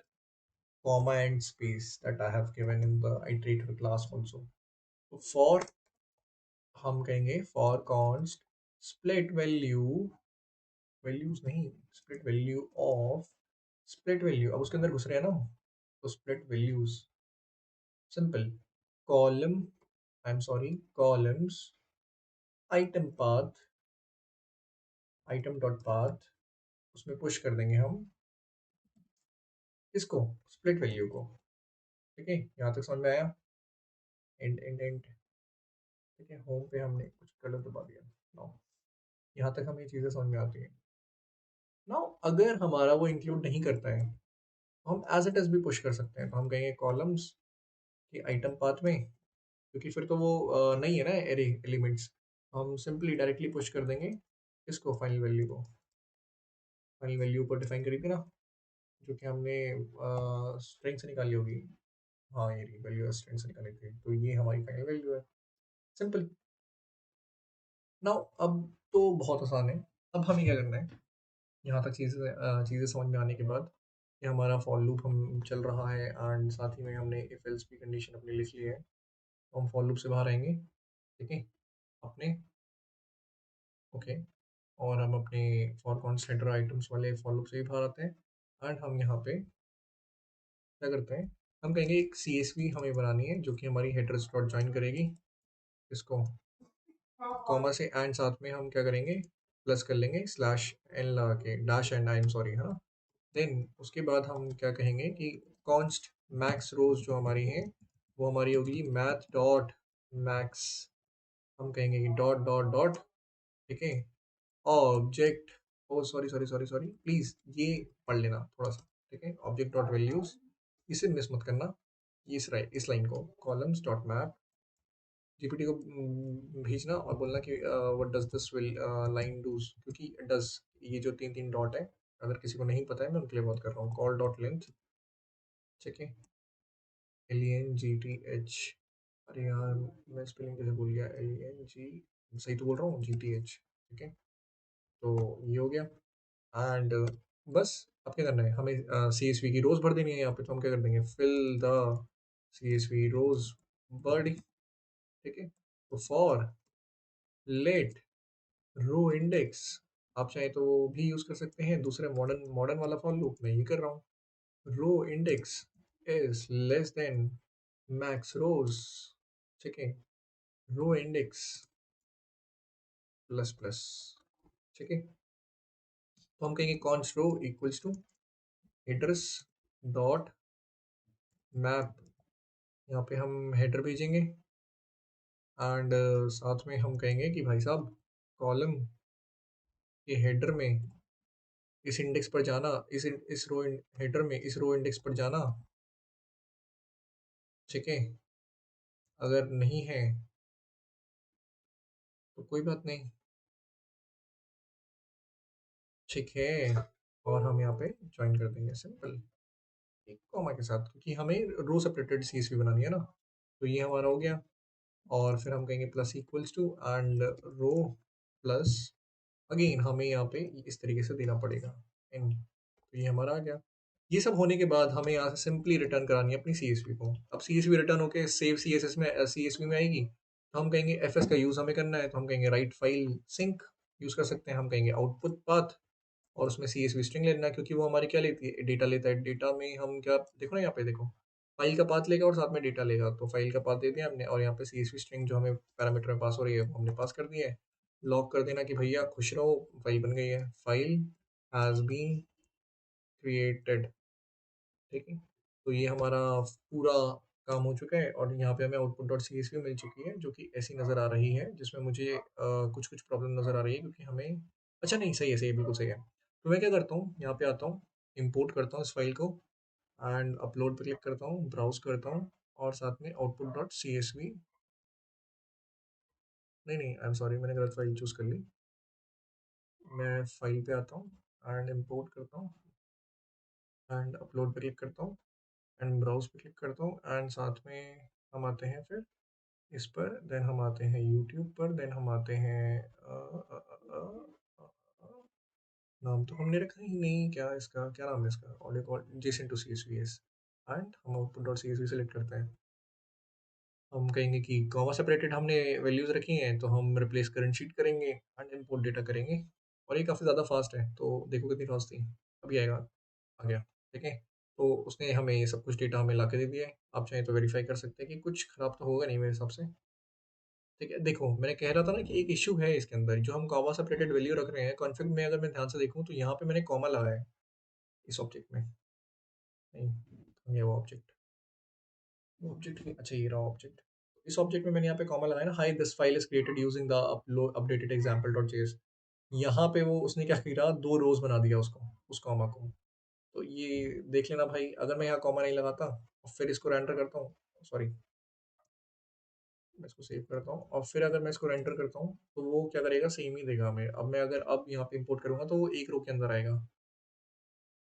comma and space that I have given in the iterator class also. तो for हम कहेंगे for const split value, values नहीं, split value of split value, अब उसके अंदर घुस रहे हैं ना, तो split values simple, column, I am sorry, columns item path, item dot path, उसमें पुश कर देंगे हम इसको, स्प्लिट वैल्यू को, ठीक है, यहाँ तक समझ में आया, एंड एंड एंड, ठीक है, होम पे हमने कुछ गलत दबा दिया, नाउ यहाँ तक हमें चीज़ें समझ में आती हैं। नाउ अगर हमारा वो इंक्लूड नहीं करता है तो हम एज इट इज भी पुश कर सकते हैं, तो हम कहेंगे कॉलम्स के आइटम पाथ में, क्योंकि फिर तो वो नहीं है ना एरे एलिमेंट्स, हम सिंपली डायरेक्टली पुश कर देंगे इसको, फाइनल वैल्यू को, फाइनल वैल्यू को डिफाइन करी थी ना, जो कि हमने स्ट्रिंग से निकाली होगी, हाँ ये रही वैल्यू स्ट्रिंग से निकाली थी, तो ये हमारी फाइनल वैल्यू है, सिंपल। नाउ अब तो बहुत आसान है, अब हमें क्या करना है, यहाँ तक चीज़ें समझ में आने के बाद, ये हमारा फॉर लूप हम चल रहा है एंड साथ ही में हमने इफ एल्स की कंडीशन अपनी लिख ली है, तो हम फॉर लूप से बाहर आएंगे, ठीक है, अपने, ओके, और हम अपने फॉर कॉन्स्टेंट आइटम्स वाले फॉर लूप से भी बाहर आते हैं, एंड हम यहाँ पे क्या करते हैं, हम कहेंगे एक सी एस वी हमें बनानी है जो कि हमारी हेडर्स डॉट ज्वाइन करेगी इसको, कॉमा से, एंड साथ में हम क्या करेंगे, प्लस कर लेंगे स्लैश एन लगा के, dash and, I am sorry, हाँ, देन उसके बाद हम क्या कहेंगे कि कॉन्स्ट मैक्स रोज जो हमारी हैं वो हमारी होगी मैथ डॉट मैक्स। हम कहेंगे कि डॉट डॉट डॉट, ठीक है, object, oh sorry sorry sorry sorry please ये पढ़ लेना थोड़ा सा, ठीक है, ऑब्जेक्ट डॉट वैल्यूज, इसे मिस मत करना, इस लाइन को कॉलम्स डॉट मैप। जीपीटी को भेजना और बोलना कि what does this will line does, क्योंकि डज ये जो तीन तीन डॉट है, अगर किसी को नहीं पता है मैं उनके लिए बात कर रहा हूँ, कॉल डॉट लेंथ, ठीक है, LENGTH, अरे यार मैं स्पेलिंग कैसे भूल गया, LENG, सही तो बोल रहा हूँ, GTH, ठीक है। तो ये हो गया एंड बस अब क्या करना है हमें, CSV की रोज भर देनी है यहाँ पे, तो हम क्या कर देंगे, fill the CSV rows body, ठीक है। तो फॉर लेट रो इंडेक्स, आप चाहे तो वो भी यूज कर सकते हैं, दूसरे मॉडर्न मॉडर्न वाला फॉर लूप मैं ये कर रहा हूँ, row index is less than max rows, ठीक है, रो इंडेक्स प्लस प्लस, ठीक है। तो हम कहेंगे const row equals to address dot map, यहाँ पे हम हेडर भेजेंगे एंड साथ में हम कहेंगे कि भाई साहब कॉलम के हेडर में इस इंडेक्स पर जाना, इस रो हेडर में इस रो इंडेक्स पर जाना, ठीक है, अगर नहीं है तो कोई बात नहीं, ठीक है, और हम यहाँ पे ज्वाइन कर देंगे सिंपल एक कॉमा के साथ, क्योंकि हमें रो सेपरेटेड CSV बनानी है ना। तो ये हमारा हो गया, और फिर हम कहेंगे plus equals to and row plus, again हमें यहाँ पे इस तरीके से देना पड़ेगा इन, तो ये हमारा आ गया। ये सब होने के बाद हमें यहाँ से सिंपली रिटर्न करानी है अपनी CSV को। अब CSV रिटर्न होके सेव CSS में CSV में आएगी, तो हम कहेंगे FS का यूज़ हमें करना है, तो हम कहेंगे राइट फाइल सिंक यूज़ कर सकते हैं, हम कहेंगे आउटपुट पाथ और उसमें CSV स्ट्रिंग लेना है, क्योंकि वो हमारी क्या लेती है, डेटा लेता है, डेटा में हम क्या देखो ना, यहाँ पे देखो फाइल का पाथ लेगा और साथ में डेटा लेगा, तो फाइल का पाथ दे दिया हमने और यहाँ पे CSV स्ट्रिंग जो हमें पैरामीटर में पास हो रही है वो हमने पास कर दिया है। लॉक कर देना कि भैया खुश रहो, फाइल बन गई है, फाइल हैज बीन क्रिएटेड, ठीक है। तो ये हमारा पूरा काम हो चुका है और यहाँ पे हमें आउटपुट डॉट CSV मिल चुकी है, जो कि ऐसी नज़र आ रही है, जिसमें मुझे कुछ कुछ प्रॉब्लम नज़र आ रही है, क्योंकि हमें अच्छा नहीं, सही है, सही है, बिल्कुल सही है। तो मैं क्या करता हूँ, यहाँ पे आता हूँ, इंपोर्ट करता हूँ इस फाइल को एंड अपलोड पे क्लिक करता हूँ, ब्राउज करता हूँ और साथ में आउटपुट डॉट CSV, नहीं नहीं आई एम सॉरी, मैंने गलत फाइल चूज़ कर ली। मैं फाइल पे आता हूँ एंड इंपोर्ट करता हूँ एंड अपलोड पे क्लिक करता हूँ एंड ब्राउज पे क्लिक करता हूँ एंड साथ में हम आते हैं फिर इस पर, देन हम आते हैं यूट्यूब पर, देन हम आते हैं नाम तो हमने रखा ही नहीं, क्या इसका क्या नाम है, इसका audio call JSON to CSVS and हम आउटपुट डॉट CSV सेलेक्ट करते हैं। हम कहेंगे कि कॉमा सेपरेटेड हमने वैल्यूज रखी हैं, तो हम रिप्लेस करंट शीट करेंगे एंड इम्पोर्ट डेटा करेंगे, और ये काफ़ी ज़्यादा फास्ट है, तो देखो कितनी फास्ट थी, अभी आएगा, आ गया, ठीक है। तो उसने हमें ये सब कुछ डेटा हमें ला के दे दिया है, आप चाहें तो वेरीफाई कर सकते हैं कि कुछ खराब तो होगा नहीं मेरे हिसाब से, ठीक है। देखो मैंने कह रहा था ना कि एक इश्यू है इसके अंदर, जो हम कॉमा सेपरेटेड वैल्यू रख रहे हैं कॉन्फ़िग में, अगर मैं ध्यान से देखूँ तो यहाँ पे मैंने कॉमा लगाया है इस ऑब्जेक्ट में, नहीं ये वो ऑब्जेक्ट, वो ऑब्जेक्ट अच्छा ये रहा ऑब्जेक्ट, इस ऑब्जेक्ट में मैंने यहाँ पे कॉमा लगाया ना, high this file is created using the updated example dot JS, यहाँ पे वो उसने क्या किया, दो रोज बना दिया उसको, उस कॉमा को। तो ये देख लेना भाई, अगर मैं यहाँ कॉमा नहीं लगाता और फिर इसको रेंडर करता हूँ, सॉरी मैं इसको सेव करता हूँ और फिर अगर मैं इसको रेंडर करता हूँ तो वो क्या करेगा, सेम ही देगा हमें। अब मैं अगर अब यहाँ पे इंपोर्ट करूंगा तो वो एक रो के अंदर आएगा,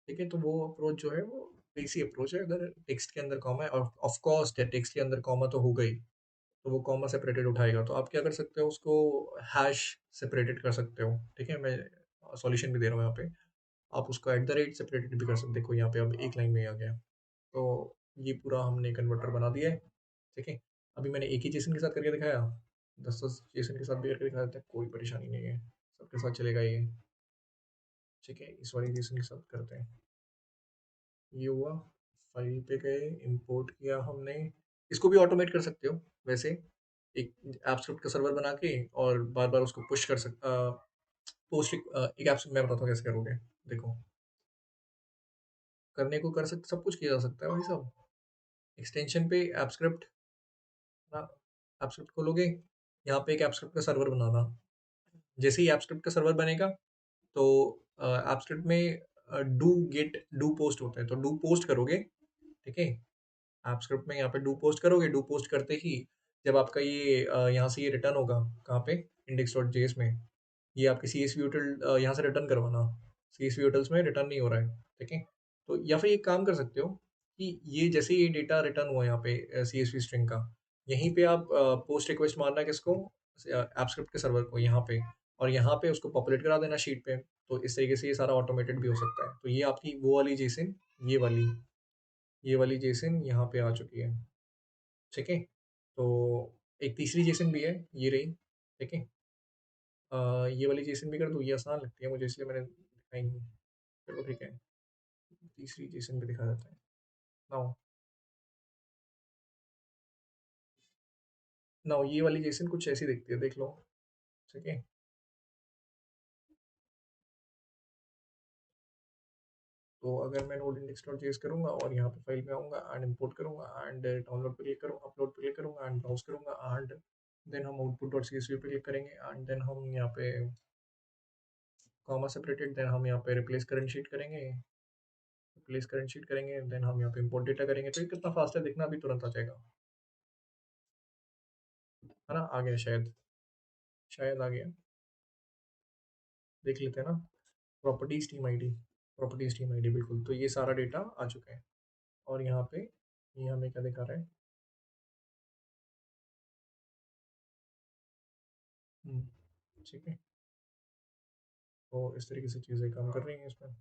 ठीक है। तो वो अप्रोच जो है वो बेसिक अप्रोच है, अगर टेक्स्ट के अंदर कॉमा है, और ऑफ कोर्स टेक्स्ट के अंदर कॉमा तो होगा ही, तो वो कॉमा सेपरेटेड उठाएगा, तो आप क्या कर सकते हो, उसको हैश सेपरेटेड कर सकते हो, ठीक है। मैं सॉल्यूशन भी दे रहा हूँ यहाँ पे, आप उसको एट द रेट सेपरेटेड भी कर सकते हो, देखो यहाँ पे अब एक लाइन में ही आ गया। तो ये पूरा हमने कन्वर्टर बना दिया है, ठीक है। अभी मैंने एक ही जेसन के साथ करके दिखाया, 10-10 जेसन के साथ भी करके दिखाया था, कोई परेशानी नहीं है, सबके साथ चलेगा ये, ठीक है। इस वाली जेसन के साथ करते हैं, ये हुआ, फाइल पे गए, इंपोर्ट किया हमने, इसको भी ऑटोमेट कर सकते हो वैसे, एक एप्सक्रिप्ट का सर्वर बना के और बार बार उसको पुश कर सकते, पोस्ट एक ऐप मैं बताता हूँ कैसे करोगे, देखो करने को कर सकते, सब कुछ किया जा सकता है भाई साहब। एक्सटेंशन पे एप्पस्क्रिप्ट ना, एप्पस्क्रिप्ट खोलोगे, यहाँ पे एक एप्पस्क्रिप्ट का सर्वर बनाना। जैसे ही एप्पस्क्रिप्ट का सर्वर बनेगा, तो एप्पस्क्रिप्ट में डू गेट डू पोस्ट होता है, तो डू पोस्ट करोगे, ठीक है? एप्पस्क्रिप्ट में यहाँ पे डू पोस्ट करोगे, डू पोस्ट करते ही जब आपका ये यहाँ से ये रिटर्न होगा, कहाँ पे? index.js में, ये आपके CSV util यहाँ से रिटर्न करवाना। CSV utils में रिटर्न नहीं हो रहा है, ठीक है? तो या फिर एक काम कर सकते हो कि ये जैसे ये डेटा रिटर्न हुआ यहाँ पे CSV स्ट्रिंग का, यहीं पे आप पोस्ट रिक्वेस्ट मारना किसको? एप्पस्क्रिप्ट के सर्वर को यहाँ पे, और यहाँ पे उसको पॉपुलेट करा देना शीट पे। तो इस तरीके से ये सारा ऑटोमेटेड भी हो सकता है। तो ये आपकी वो वाली जेसन, ये वाली जेसन यहाँ पे आ चुकी है, ठीक है? तो एक तीसरी जेसन भी है, ये रही, ठीक है? ये वाली जेसन भी कर दूँ, ये आसान लगती है मुझे, इसलिए मैंने दिखाई नहीं। चलो ठीक है, तीसरी जेसन भी दिखा देते हैं। नाउ नाउ ये वाली जेसन कुछ ऐसी दिखती है, देख लो, ठीक है? तो अगर मैं नोड इंडेक्स डॉट जेएस करूँगा और यहाँ पे फाइल में आऊँगा एंड इंपोर्ट करूँगा एंड डाउनलोड पे क्लिक करूँगा, अपलोड पे क्लिक करूँगा एंड ब्राउज़ करूँगा एंड देन हम आउटपुट डॉट सीएसवी पे क्लिक करेंगे एंड देन हम यहाँ पे कॉमा सेपरेटेड, देन हम यहाँ पे रिप्लेस करंट शीट करेंगे, देन हम यहाँ पे इंपोर्ट डेटा करेंगे। तो ये कितना फास्ट है देखना, अभी तुरंत आ जाएगा, है ना? आ गया शायद, शायद आ गया, देख लेते हैं ना। प्रॉपर्टीज टीम आईडी बिल्कुल। तो ये सारा डेटा आ चुका है और यहाँ पे ये हमें क्या दिखा रहा है? हम्म, ठीक है। तो इस तरीके से चीज़ें काम कर रही हैं इसमें।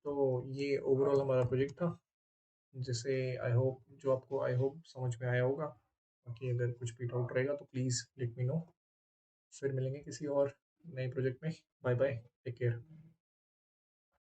तो ये ओवरऑल हमारा प्रोजेक्ट था, जिसे आई होप समझ में आया होगा। बाकी अगर कुछ भी डाउट रहेगा तो प्लीज़ लेट मी नो। फिर मिलेंगे किसी और नए प्रोजेक्ट में। Bye bye, take care.